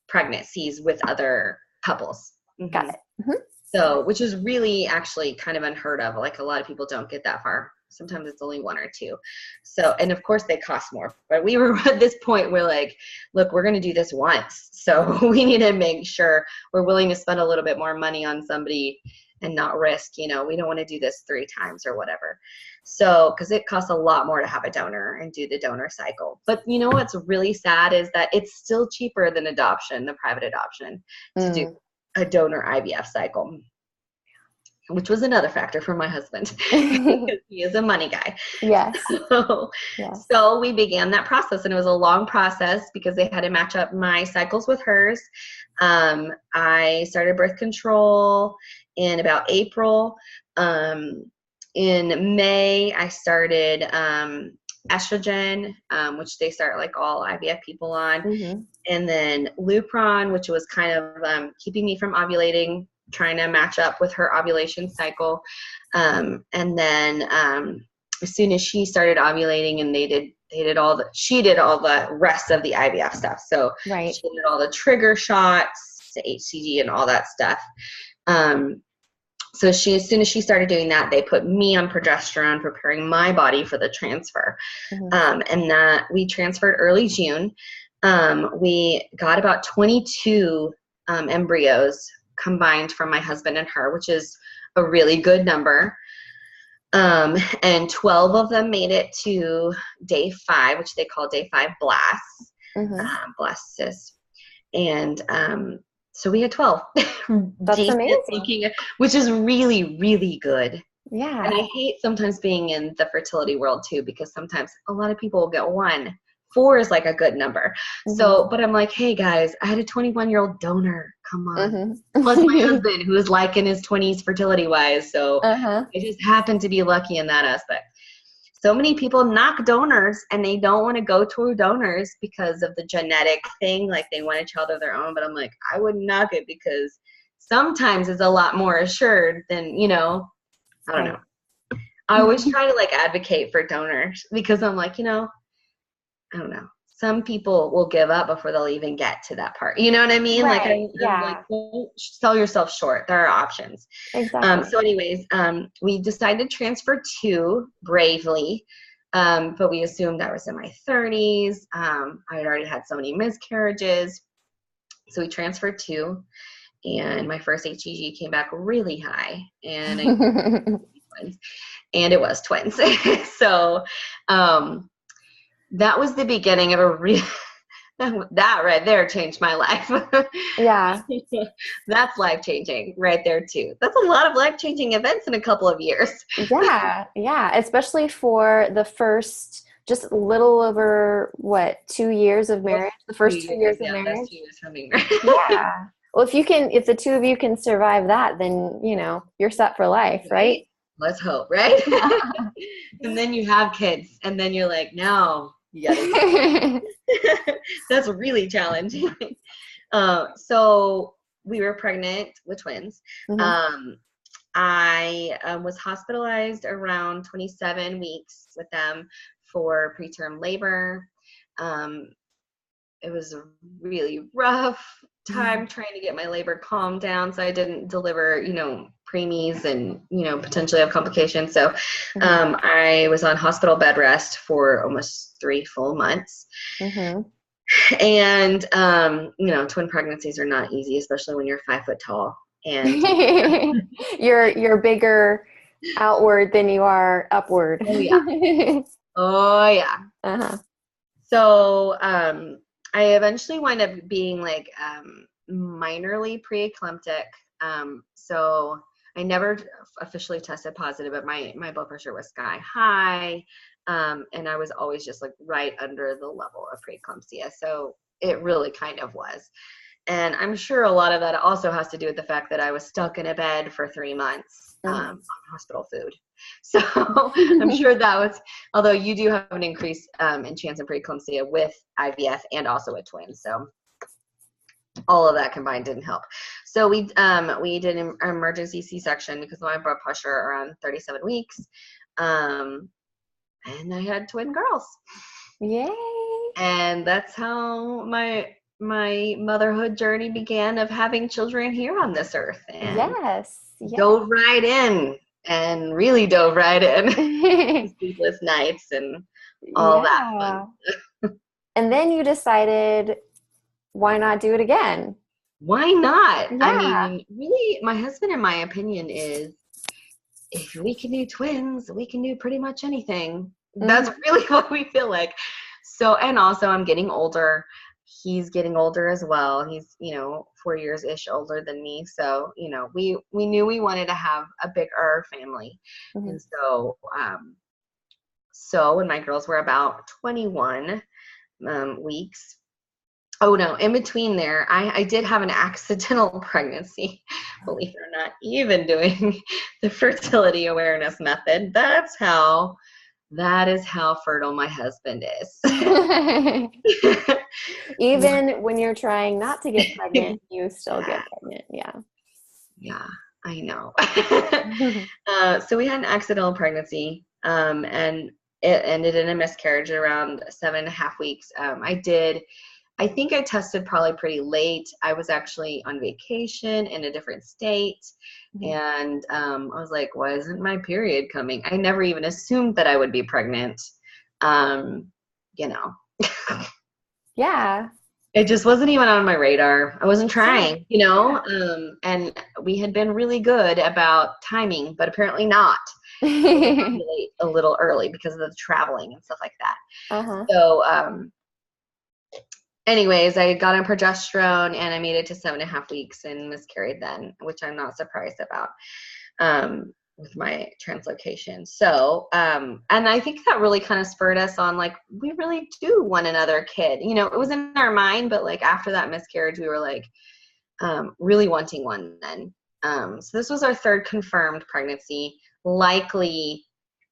Speaker 1: pregnancies with other couples. Mm-hmm.
Speaker 2: Got it. Mm-hmm.
Speaker 1: So, which is really actually kind of unheard of. Like a lot of people don't get that far. Sometimes it's only 1 or 2. So, and of course they cost more, but we were at this point, we're like, look, we're going to do this once. So we need to make sure we're willing to spend a little bit more money on somebody and not risk, you know, we don't want to do this 3 times or whatever. So, cause it costs a lot more to have a donor and do the donor cycle. But you know, what's really sad is that it's still cheaper than adoption, the private adoption, to do a donor IVF cycle, which was another factor for my husband because he is a money guy.
Speaker 2: Yes.
Speaker 1: So we began that process, and it was a long process because they had to match up my cycles with hers. I started birth control in about April. In May, I started estrogen, which they start like all IVF people on. Mm-hmm. And then Lupron, which was kind of keeping me from ovulating, trying to match up with her ovulation cycle. And then as soon as she started ovulating, and she did all the rest of the IVF stuff. So
Speaker 2: right.
Speaker 1: She did all the trigger shots, the HCG and all that stuff. So as soon as she started doing that, they put me on progesterone, preparing my body for the transfer. Mm-hmm. And that we transferred early June. We got about 22 embryos combined from my husband and her, which is a really good number. And 12 of them made it to day 5, which they call day 5 blasts, blastocysts. And so we had 12
Speaker 2: That's
Speaker 1: decent
Speaker 2: amazing.
Speaker 1: looking, which is really, really good.
Speaker 2: Yeah.
Speaker 1: And I hate sometimes being in the fertility world too, because sometimes a lot of people will get 1. 4 is like a good number. So, but I'm like, hey guys, I had a 21-year-old donor. Come on. Plus my husband, who is like in his 20s fertility wise. So I just happen to be lucky in that aspect. So many people knock donors and they don't want to go to donors because of the genetic thing. Like they want a child of their own. But I'm like, I wouldn't knock it because sometimes it's a lot more assured than, I don't know. I always try to like advocate for donors because I'm like, I don't know. Some people will give up before they'll even get to that part. You know what I mean?
Speaker 2: Right.
Speaker 1: Like, I'm like, don't sell yourself short. There are options.
Speaker 2: Exactly.
Speaker 1: So anyways, we decided to transfer 2 bravely. But we assumed I was in my 30s. I had already had so many miscarriages. So we transferred 2. And my first HCG came back really high. And I twins. And it was twins. So that was the beginning of a real that right there changed my life.
Speaker 2: Yeah.
Speaker 1: That's life-changing right there too. That's a lot of life-changing events in a couple of years.
Speaker 2: Yeah, especially for the first just little over 2 years of marriage, the first 2 years of
Speaker 1: Yeah,
Speaker 2: marriage.
Speaker 1: that's 2 years from being married.
Speaker 2: Yeah. Well, if the 2 of you can survive that, then you're set for life, right?
Speaker 1: Let's hope, right? And then you have kids, and then you're like, now you gotta that's really challenging. So we were pregnant with twins. I was hospitalized around 27 weeks with them for preterm labor. It was a really rough time trying to get my labor calmed down so I didn't deliver, preemies and, potentially have complications. So I was on hospital bed rest for almost 3 full months. And, twin pregnancies are not easy, especially when you're 5 foot tall. And
Speaker 2: you're bigger outward than you are upward.
Speaker 1: Oh yeah. Oh yeah. So I eventually wind up being like minorly preeclamptic. So I never officially tested positive, but my blood pressure was sky high. And I was always just like right under the level of preeclampsia. So it really kind of was. And I'm sure a lot of that also has to do with the fact that I was stuck in a bed for 3 months on hospital food. So I'm sure that was, although you do have an increase in chance of preeclampsia with IVF and also with twins. So all of that combined didn't help. So we did an emergency C-section because of my blood pressure around 37 weeks. And I had twin girls.
Speaker 2: Yay.
Speaker 1: And that's how my motherhood journey began of having children here on this earth. And
Speaker 2: yes.
Speaker 1: dove right in and really dove right in. Sleepless nights and all that fun.
Speaker 2: And then you decided, why not do it again?
Speaker 1: Why not?
Speaker 2: Yeah.
Speaker 1: I mean, really, my husband and my opinion is if we can do twins, we can do pretty much anything. That's really what we feel like. So, and also I'm getting older. He's getting older as well. He's, 4 years-ish older than me. So, we knew we wanted to have a bigger family. And so, so when my girls were about 21 weeks, oh no, in between there, I did have an accidental pregnancy, believe it or not, even doing the fertility awareness method. That is how fertile my husband is.
Speaker 2: Even when you're trying not to get pregnant, you still get pregnant. Yeah.
Speaker 1: Yeah, I know. So we had an accidental pregnancy, and it ended in a miscarriage at around 7.5 weeks. I think I tested probably pretty late. I was actually on vacation in a different state. And I was like, why isn't my period coming? I never even assumed that I would be pregnant.
Speaker 2: Yeah.
Speaker 1: It just wasn't even on my radar. I wasn't trying, and we had been really good about timing, but apparently not. ovulate a little early because of the traveling and stuff like that.
Speaker 2: Uh-huh.
Speaker 1: So, anyways, I got on progesterone and I made it to 7.5 weeks and miscarried then, which I'm not surprised about, with my translocation. So, and I think that really kind of spurred us on, like, we really do want another kid. You know, it was in our mind, but like after that miscarriage, we were like, really wanting one then. So this was our third confirmed pregnancy, likely,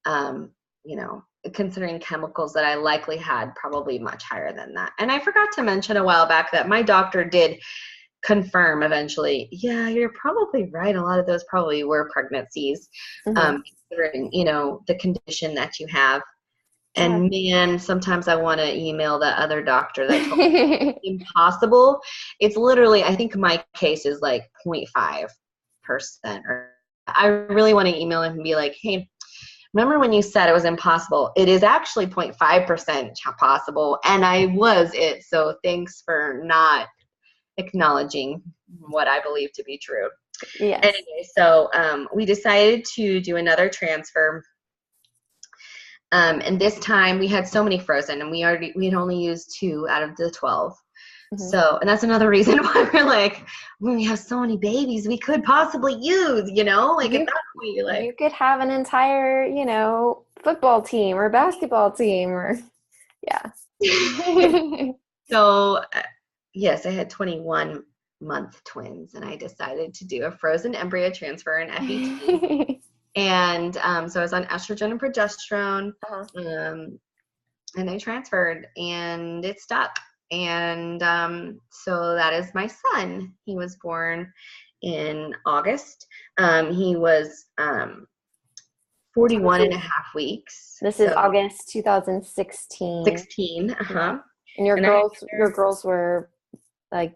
Speaker 1: you know, considering chemicals that I likely had probably much higher than that. And I forgot to mention a while back that my doctor did confirm eventually, yeah, you're probably right. A lot of those probably were pregnancies, considering, you know, the condition that you have. And man, sometimes I want to email that other doctor that told me it's impossible. It's literally, I think my case is like 0.5%. Or I really want to email him and be like, hey, remember when you said it was impossible? It is actually 0.5% possible, and I was it. So thanks for not acknowledging what I believe to be true.
Speaker 2: Yes.
Speaker 1: Anyway, so we decided to do another transfer. And this time we had so many frozen, and we had only used 2 out of the 12. So, and that's another reason why we're like, when we have so many babies we could possibly use, you know, like at that point you're like,
Speaker 2: you could have an entire, you know, football team or basketball team or, yeah.
Speaker 1: So, yes, I had 21-month twins, and I decided to do a frozen embryo transfer in FET. And so I was on estrogen and progesterone, and I transferred, and it stuck. And so that is my son. He was born in August. He was 41.5 weeks.
Speaker 2: This is August 2016.
Speaker 1: 16,
Speaker 2: And your girls were like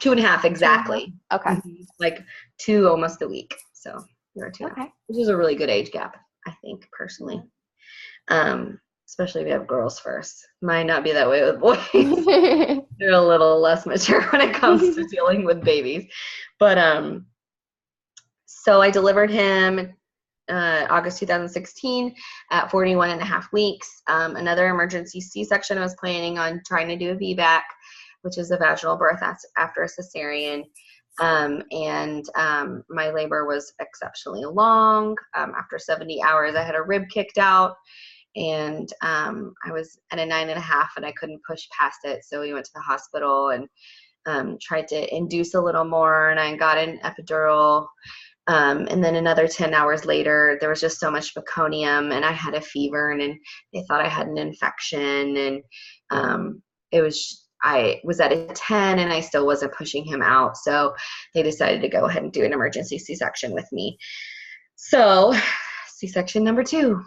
Speaker 1: 2.5 exactly.
Speaker 2: Okay.
Speaker 1: Like 2 almost a week. So we were 2.
Speaker 2: Okay.
Speaker 1: Which is a really good age gap, I think, personally. Especially if you have girls first. Might not be that way with boys. They're a little less mature when it comes to dealing with babies. But so I delivered him August 2016 at 41.5 weeks. Another emergency C-section. I was planning on trying to do a VBAC, which is a vaginal birth after a cesarean. And my labor was exceptionally long. After 70 hours, I had a rib kicked out, and I was at a 9.5, and I couldn't push past it. So we went to the hospital and tried to induce a little more, and I got an epidural. And then another 10 hours later, there was just so much meconium, and I had a fever, and they thought I had an infection, and I was at a 10, and I still wasn't pushing him out. So they decided to go ahead and do an emergency C-section with me. So C-section number 2.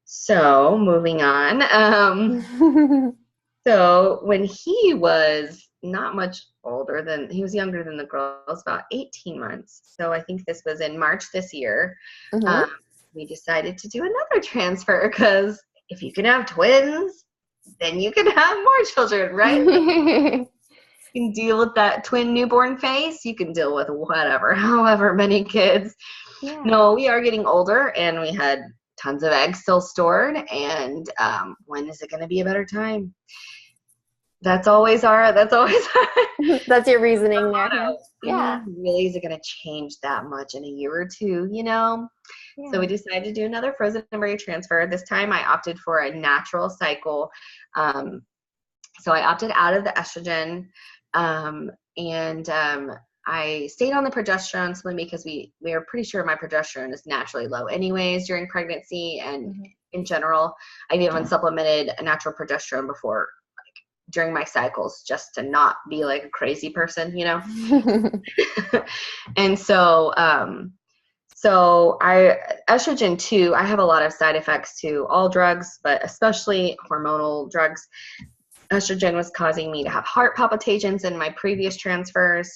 Speaker 1: So moving on. So when he was not much older he was younger than the girls, about 18 months. So I think this was in March this year. We decided to do another transfer, because if you can have twins, then you can have more children, right? You can deal with that twin newborn phase. You can deal with whatever, however many kids. Yeah. No, we are getting older, and we had tons of eggs still stored. And when is it going to be a better time? That's always that's
Speaker 2: your reasoning there. Yeah.
Speaker 1: Really, is it going to change that much in a year or two, you know? Yeah. So we decided to do another frozen embryo transfer. This time I opted for a natural cycle. So I opted out of the estrogen, and I stayed on the progesterone simply because we are pretty sure my progesterone is naturally low anyways during pregnancy, and in general. I've even supplemented a natural progesterone before, during my cycles, just to not be like a crazy person, you know? And so, estrogen too, I have a lot of side effects to all drugs, but especially hormonal drugs. Estrogen was causing me to have heart palpitations in my previous transfers.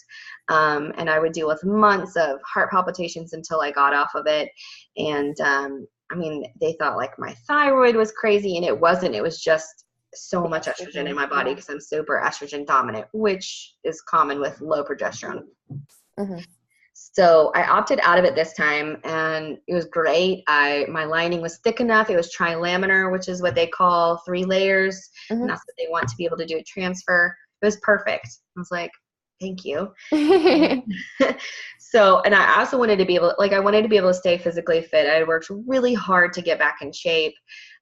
Speaker 1: And I would deal with months of heart palpitations until I got off of it. And, I mean, they thought like my thyroid was crazy, and it wasn't. It was just so much estrogen in my body because I'm super estrogen dominant, which is common with low progesterone. So I opted out of it this time, and it was great. My lining was thick enough. It was trilaminar, which is what they call 3 layers, and that's what they want to be able to do a transfer. It was perfect. I was like, thank you. And so, and I also wanted to be able, like, I wanted to be able to stay physically fit. I worked really hard to get back in shape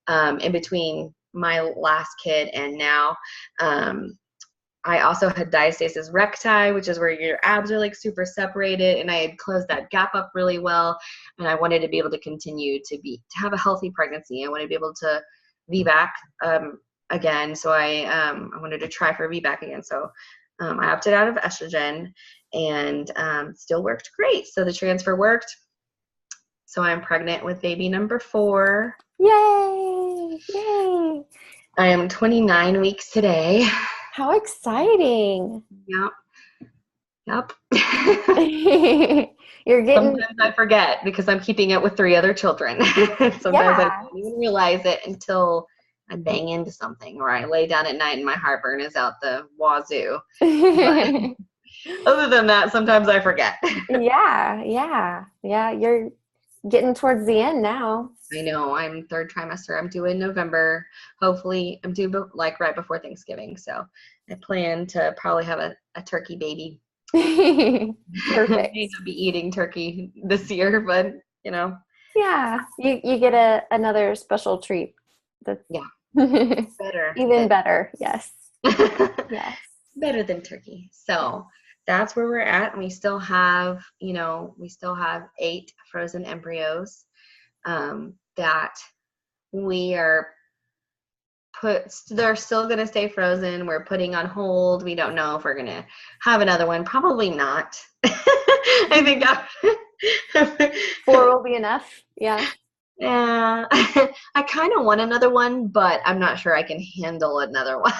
Speaker 1: in between my last kid and now. I also had diastasis recti, which is where your abs are like super separated, and I had closed that gap up really well. And I wanted to be able to continue to have a healthy pregnancy. I wanted to be able to VBAC again. So I wanted to try for VBAC again. So I opted out of estrogen, and still worked great. So the transfer worked. So I'm pregnant with baby number 4.
Speaker 2: Yay! Yay!
Speaker 1: I am 29 weeks today.
Speaker 2: How exciting!
Speaker 1: Yep.
Speaker 2: You're getting.
Speaker 1: Sometimes I forget because I'm keeping it with 3 other children. Sometimes I don't even realize it until I bang into something, or I lay down at night and my heartburn is out the wazoo. But other than that, sometimes I forget.
Speaker 2: Yeah. You're getting towards the end now.
Speaker 1: I know. I'm 3rd trimester. I'm due in November. Hopefully, I'm due like right before Thanksgiving. So I plan to probably have a turkey baby.
Speaker 2: Perfect.
Speaker 1: I may not be eating turkey this year, but
Speaker 2: Yeah, you get another special treat. That's
Speaker 1: better.
Speaker 2: Even better. Yes. Yes.
Speaker 1: Better than turkey. So that's where we're at. We still have 8 frozen embryos that we are they're still going to stay frozen. We're putting on hold. We don't know if we're going to have another one. Probably not. I think
Speaker 2: 4 will be enough. Yeah.
Speaker 1: Yeah. I kind of want another one, but I'm not sure I can handle another one.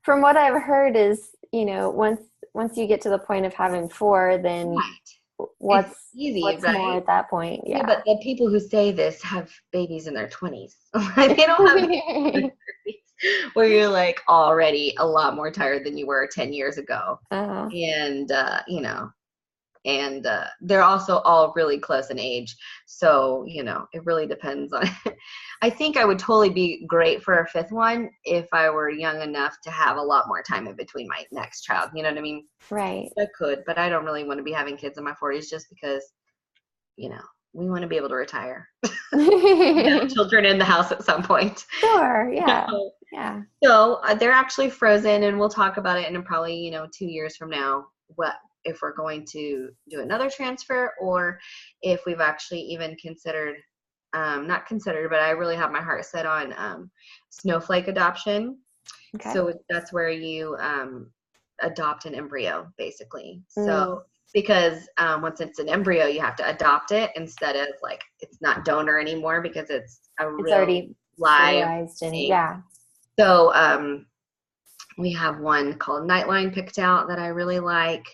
Speaker 2: From what I've heard is, once you get to the point of having 4, then what's
Speaker 1: right?
Speaker 2: more at that point? Yeah.
Speaker 1: But the people who say this have babies in their 20s. They don't have babies in their 30s, where you're like already a lot more tired than you were 10 years ago. And and they're also all really close in age. So, it really depends on I think I would totally be great for a 5th one if I were young enough to have a lot more time in between my next child. You know what I mean?
Speaker 2: Right.
Speaker 1: I could, but I don't really want to be having kids in my 40s just because, we want to be able to retire. Children in the house at some point.
Speaker 2: Sure. Yeah. Yeah.
Speaker 1: So they're actually frozen, and we'll talk about it in probably, 2 years from now, if we're going to do another transfer, or if we've actually even considered, not considered, but I really have my heart set on snowflake adoption. Okay. So that's where you adopt an embryo, basically. So because once it's an embryo, you have to adopt it instead of like it's not donor anymore because it's
Speaker 2: already
Speaker 1: live
Speaker 2: thing. Yeah.
Speaker 1: So we have one called Nightline picked out that I really like.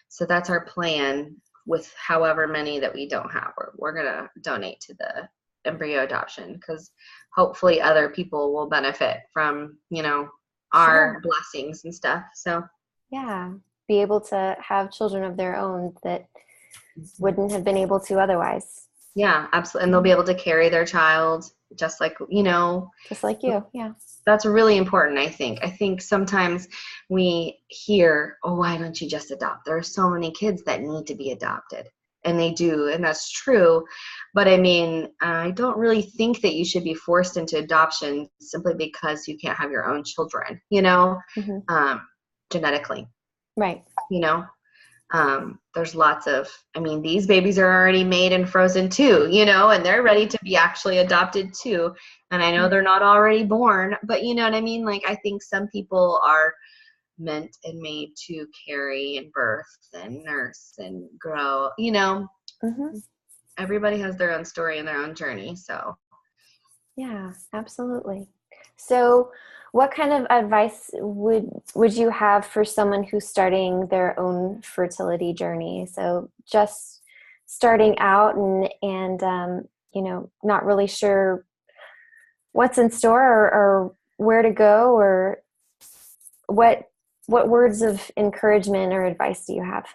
Speaker 1: So that's our plan with however many that we don't have. We're going to donate to the embryo adoption because hopefully other people will benefit from, our blessings and stuff. So
Speaker 2: yeah, be able to have children of their own that wouldn't have been able to otherwise.
Speaker 1: Yeah, absolutely. And they'll be able to carry their child just like,
Speaker 2: just like you. Yeah.
Speaker 1: That's really important, I think. I think sometimes we hear, oh, why don't you just adopt? There are so many kids that need to be adopted. And they do, and that's true. But I mean, I don't really think that you should be forced into adoption simply because you can't have your own children, genetically.
Speaker 2: Right.
Speaker 1: There's lots of, these babies are already made and frozen too, and they're ready to be actually adopted too. And I know they're not already born, but you know what I mean? Like, I think some people are meant and made to carry and birth and nurse and grow, Everybody has their own story and their own journey. So.
Speaker 2: Yeah, absolutely. So what kind of advice would you have for someone who's starting their own fertility journey? So just starting out and not really sure what's in store or where to go, or what what words of encouragement or advice do you have?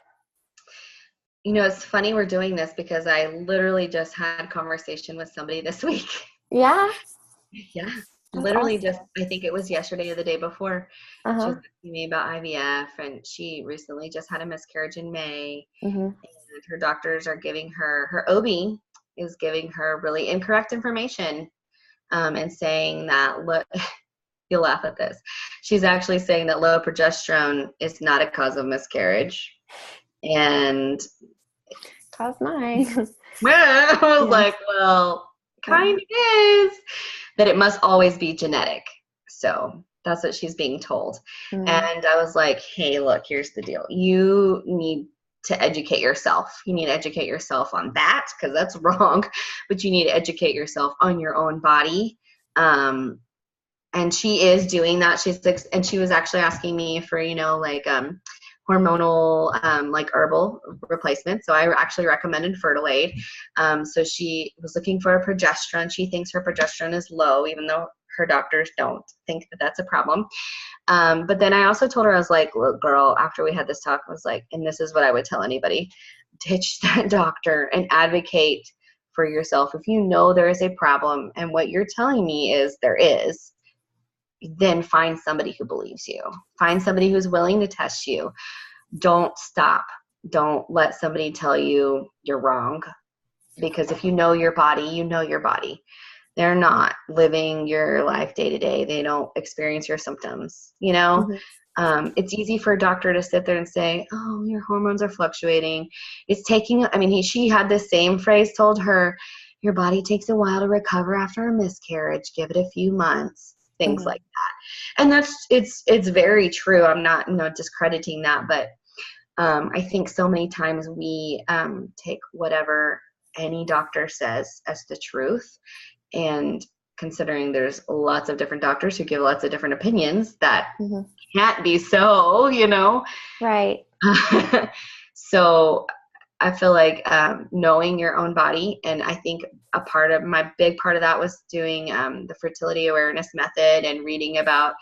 Speaker 1: It's funny we're doing this because I literally just had a conversation with somebody this week.
Speaker 2: Yeah.
Speaker 1: Yeah.
Speaker 2: That's
Speaker 1: Literally
Speaker 2: awesome.
Speaker 1: just, I think it was yesterday or the day before. She was
Speaker 2: Uh-huh.
Speaker 1: asking me about IVF, and she recently just had a miscarriage in May.
Speaker 2: Mm-hmm.
Speaker 1: And her doctors are giving her OB is giving her really incorrect information, and saying that, look, you'll laugh at this. She's actually saying that low progesterone is not a cause of miscarriage. And
Speaker 2: Cause mine.
Speaker 1: I was
Speaker 2: Yeah.
Speaker 1: like, well,
Speaker 2: Yeah.
Speaker 1: kind of is. That it must always be genetic. So that's what she's being told.
Speaker 2: Mm-hmm.
Speaker 1: And I was like, hey, look, here's the deal. You need to educate yourself. You need to educate yourself on that, because that's wrong. But you need to educate yourself on your own body. And she is doing that. And she was actually asking me for, hormonal, like herbal replacement. So I actually recommended Fertility. So she was looking for a progesterone. She thinks her progesterone is low, even though her doctors don't think that that's a problem. But then I also told her, I was like, look, girl, after we had this talk, I was like, and this is what I would tell anybody: ditch that doctor and advocate for yourself. If you know there is a problem and what you're telling me is there is, then find somebody who believes you. Find somebody who's willing to test you. Don't stop. Don't let somebody tell you you're wrong. Because if you know your body, you know your body. They're not living your life day to day. They don't experience your symptoms.
Speaker 2: Mm-hmm.
Speaker 1: It's easy for a doctor to sit there and say, oh, your hormones are fluctuating. It's taking, she had the same phrase told her: your body takes a while to recover after a miscarriage. Give it a few months, things
Speaker 2: Mm-hmm.
Speaker 1: like that. And it's very true. I'm not, discrediting that, but I think so many times we take whatever any doctor says as the truth. And considering there's lots of different doctors who give lots of different opinions, that
Speaker 2: Mm-hmm.
Speaker 1: can't be so.
Speaker 2: Right.
Speaker 1: So I feel like knowing your own body, and I think my big part of that was doing the fertility awareness method and reading about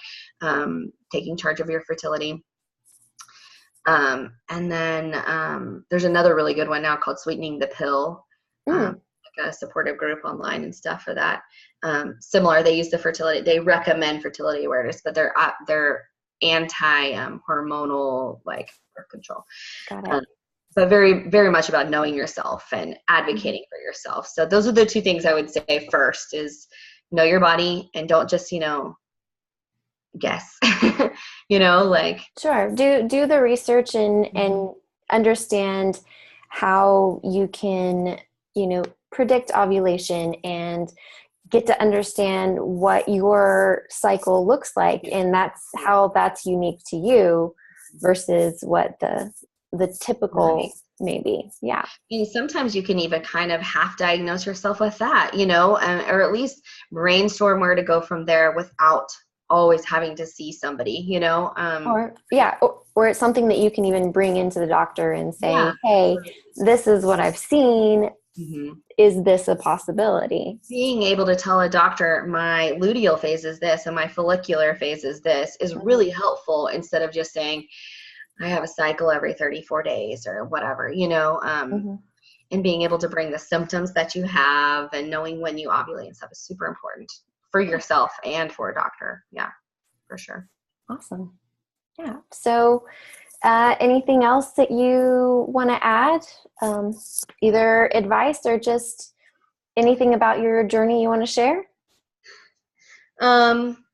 Speaker 1: taking charge of your fertility. And then there's another really good one now called Sweetening the Pill,
Speaker 2: Mm.
Speaker 1: like a supportive group online and stuff for that. Similar, they use they recommend fertility awareness, but they're anti hormonal, like birth control.
Speaker 2: Got it.
Speaker 1: Um, but very, very much about knowing yourself and
Speaker 2: Mm-hmm.
Speaker 1: advocating for yourself. So those are the two things I would say first: is know your body, and don't just, guess. Like,
Speaker 2: Sure. Do the research and understand how you can, predict ovulation and get to understand what your cycle looks like, and that's how that's unique to you versus what the
Speaker 1: right.
Speaker 2: typical maybe. Yeah.
Speaker 1: And sometimes you can even kind of half diagnose yourself with that, or at least brainstorm where to go from there without always having to see somebody.
Speaker 2: Or yeah, or it's something that you can even bring into the doctor and
Speaker 1: Yeah.
Speaker 2: say, hey, this is what I've seen.
Speaker 1: Hmm.
Speaker 2: Is this a possibility?
Speaker 1: Being able to tell a doctor my luteal phase is this and my follicular phase is this is
Speaker 2: Mm-hmm.
Speaker 1: really helpful, instead of just saying I have a cycle every 34 days or whatever.
Speaker 2: Mm-hmm.
Speaker 1: And being able to bring the symptoms that you have and knowing when you ovulate and stuff is super important for yourself and for a doctor. Yeah, for sure.
Speaker 2: Awesome. Yeah. So, anything else that you want to add? Either advice or just anything about your journey you want to share?
Speaker 1: Um,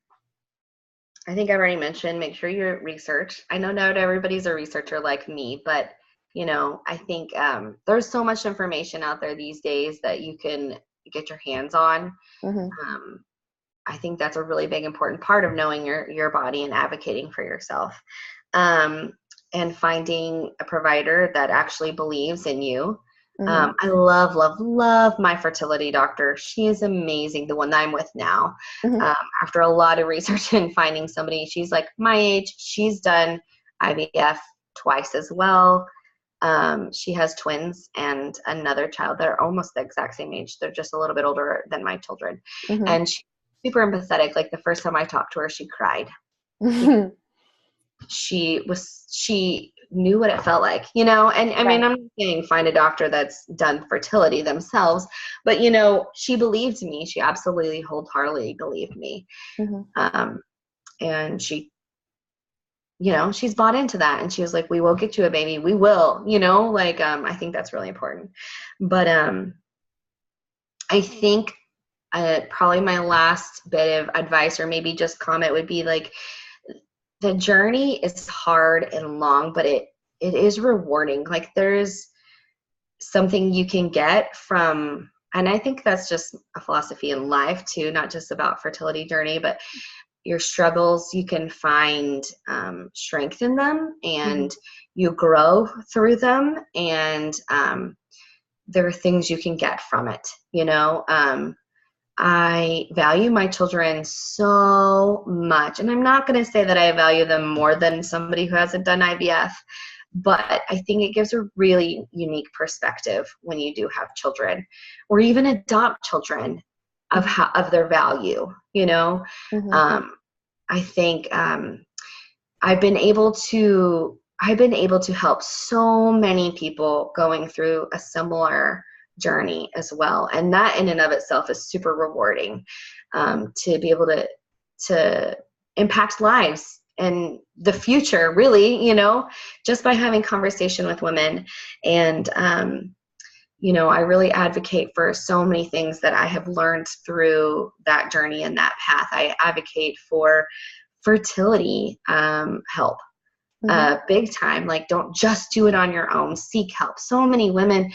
Speaker 1: I think I've already mentioned, make sure you research. I know not everybody's a researcher like me, but I think there's so much information out there these days that you can get your hands on.
Speaker 2: Mm-hmm.
Speaker 1: Um, I think that's a really big important part of knowing your body and advocating for yourself. Um, and finding a provider that actually believes in you.
Speaker 2: Mm-hmm.
Speaker 1: I love, love, love my fertility doctor. She is amazing, the one that I'm with now.
Speaker 2: Mm-hmm.
Speaker 1: After a lot of research and finding somebody, she's like my age. She's done IVF twice as well. She has twins and another child that are almost the exact same age. They're just a little bit older than my children.
Speaker 2: Mm-hmm.
Speaker 1: And she's super empathetic. Like the first time I talked to her, she cried.
Speaker 2: Mm-hmm.
Speaker 1: she knew what it felt like, you know, and I mean,
Speaker 2: Right.
Speaker 1: I'm not saying find a doctor that's done fertility themselves, but you know, she believed me. She absolutely wholeheartedly believed me.
Speaker 2: Mm-hmm.
Speaker 1: Um, and she, you know, she's bought into that, and she was like, we will get you a baby. We will, you know, like, I think that's really important. But, I think, probably my last bit of advice or maybe just comment would be like, the journey is hard and long, but it is rewarding. Like there's something you can get from, and I think that's just a philosophy in life too, not just about fertility journey, but your struggles, you can find strength in them,
Speaker 2: Mm-hmm.
Speaker 1: and you grow through them, and there are things you can get from it, you know. I value my children so much. And I'm not going to say that I value them more than somebody who hasn't done IVF, but I think it gives a really unique perspective when you do have children or even adopt children of
Speaker 2: Mm-hmm.
Speaker 1: how, of their value, you know.
Speaker 2: Mm-hmm.
Speaker 1: Um, I think I've been able to help so many people going through a similar journey as well, and that in and of itself is super rewarding, to be able to impact lives and the future, really, you know, just by having conversation with women. And you know, I really advocate for so many things that I have learned through that journey and that path. I advocate for fertility help,
Speaker 2: Mm-hmm.
Speaker 1: big time. Like, don't just do it on your own. Seek help. So many women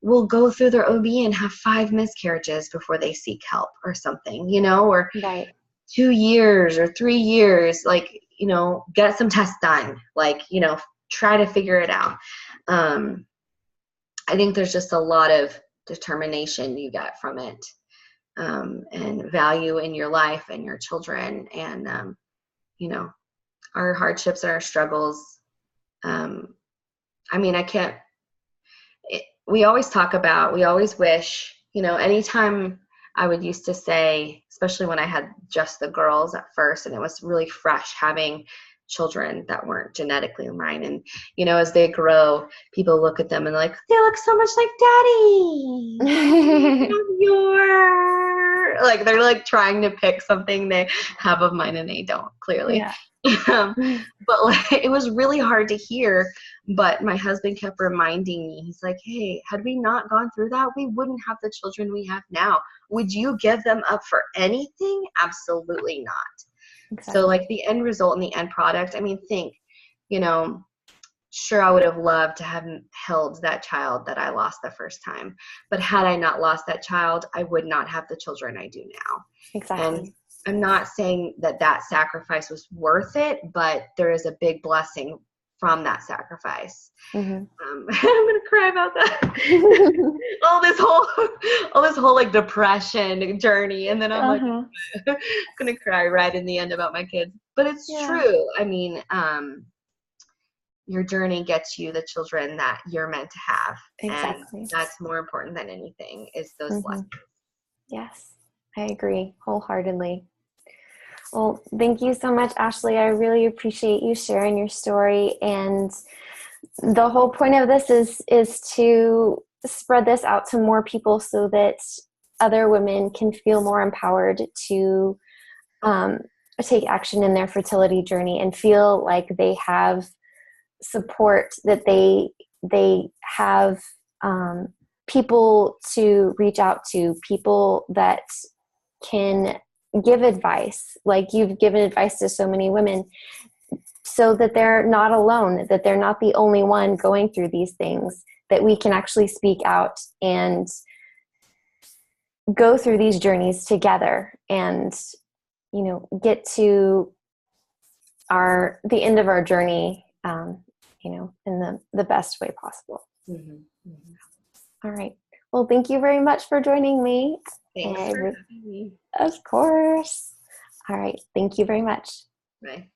Speaker 1: will go through their OB and have 5 miscarriages before they seek help or something, you know, or
Speaker 2: Right.
Speaker 1: 2 years or 3 years. Like, you know, get some tests done. Like, you know, try to figure it out. I think there's just a lot of determination you get from it, and value in your life and your children, and you know, our hardships and our struggles. I mean, I can't, we always talk about, we always wish, you know, anytime I would used to say, especially when I had just the girls at first and it was really fresh having children that weren't genetically mine. And, you know, as they grow, people look at them and like, they look so much like daddy. Your, like, they're like trying to pick something they have of mine and they don't, clearly.
Speaker 2: Yeah.
Speaker 1: But like, it was really hard to hear, but my husband kept reminding me, he's like, hey, had we not gone through that, we wouldn't have the children we have now. Would you give them up for anything? Absolutely not. So
Speaker 2: Exactly.
Speaker 1: like the end result and the end product, I mean, think, you know, sure, I would have loved to have held that child that I lost the first time, but had I not lost that child, I would not have the children I do now. And
Speaker 2: Exactly.
Speaker 1: I'm not saying that that sacrifice was worth it, but there is a big blessing from that sacrifice.
Speaker 2: Mm-hmm.
Speaker 1: I'm gonna cry about that. all this whole, all this whole like depression journey, and then I'm like
Speaker 2: Uh-huh.
Speaker 1: gonna cry right in the end about my kids. But it's
Speaker 2: Yeah.
Speaker 1: true. I mean, your journey gets you the children that you're meant to have, and
Speaker 2: Exactly.
Speaker 1: that's more important than anything, is those
Speaker 2: Mm-hmm.
Speaker 1: blessings.
Speaker 2: Yes, I agree wholeheartedly. Well, thank you so much, Ashley. I really appreciate you sharing your story. And the whole point of this is to spread this out to more people so that other women can feel more empowered to um, take action in their fertility journey and feel like they have support, that they have people to reach out to, people that can give advice, like you've given advice to so many women, so that they're not alone, that they're not the only one going through these things, that we can actually speak out and go through these journeys together and, you know, get to the end of our journey, you know, in the best way possible.
Speaker 1: Mm-hmm. Mm-hmm.
Speaker 2: All right. Well, thank you very much for joining me.
Speaker 1: Thanks for having me.
Speaker 2: Of course. All right. Thank you very much.
Speaker 1: Bye.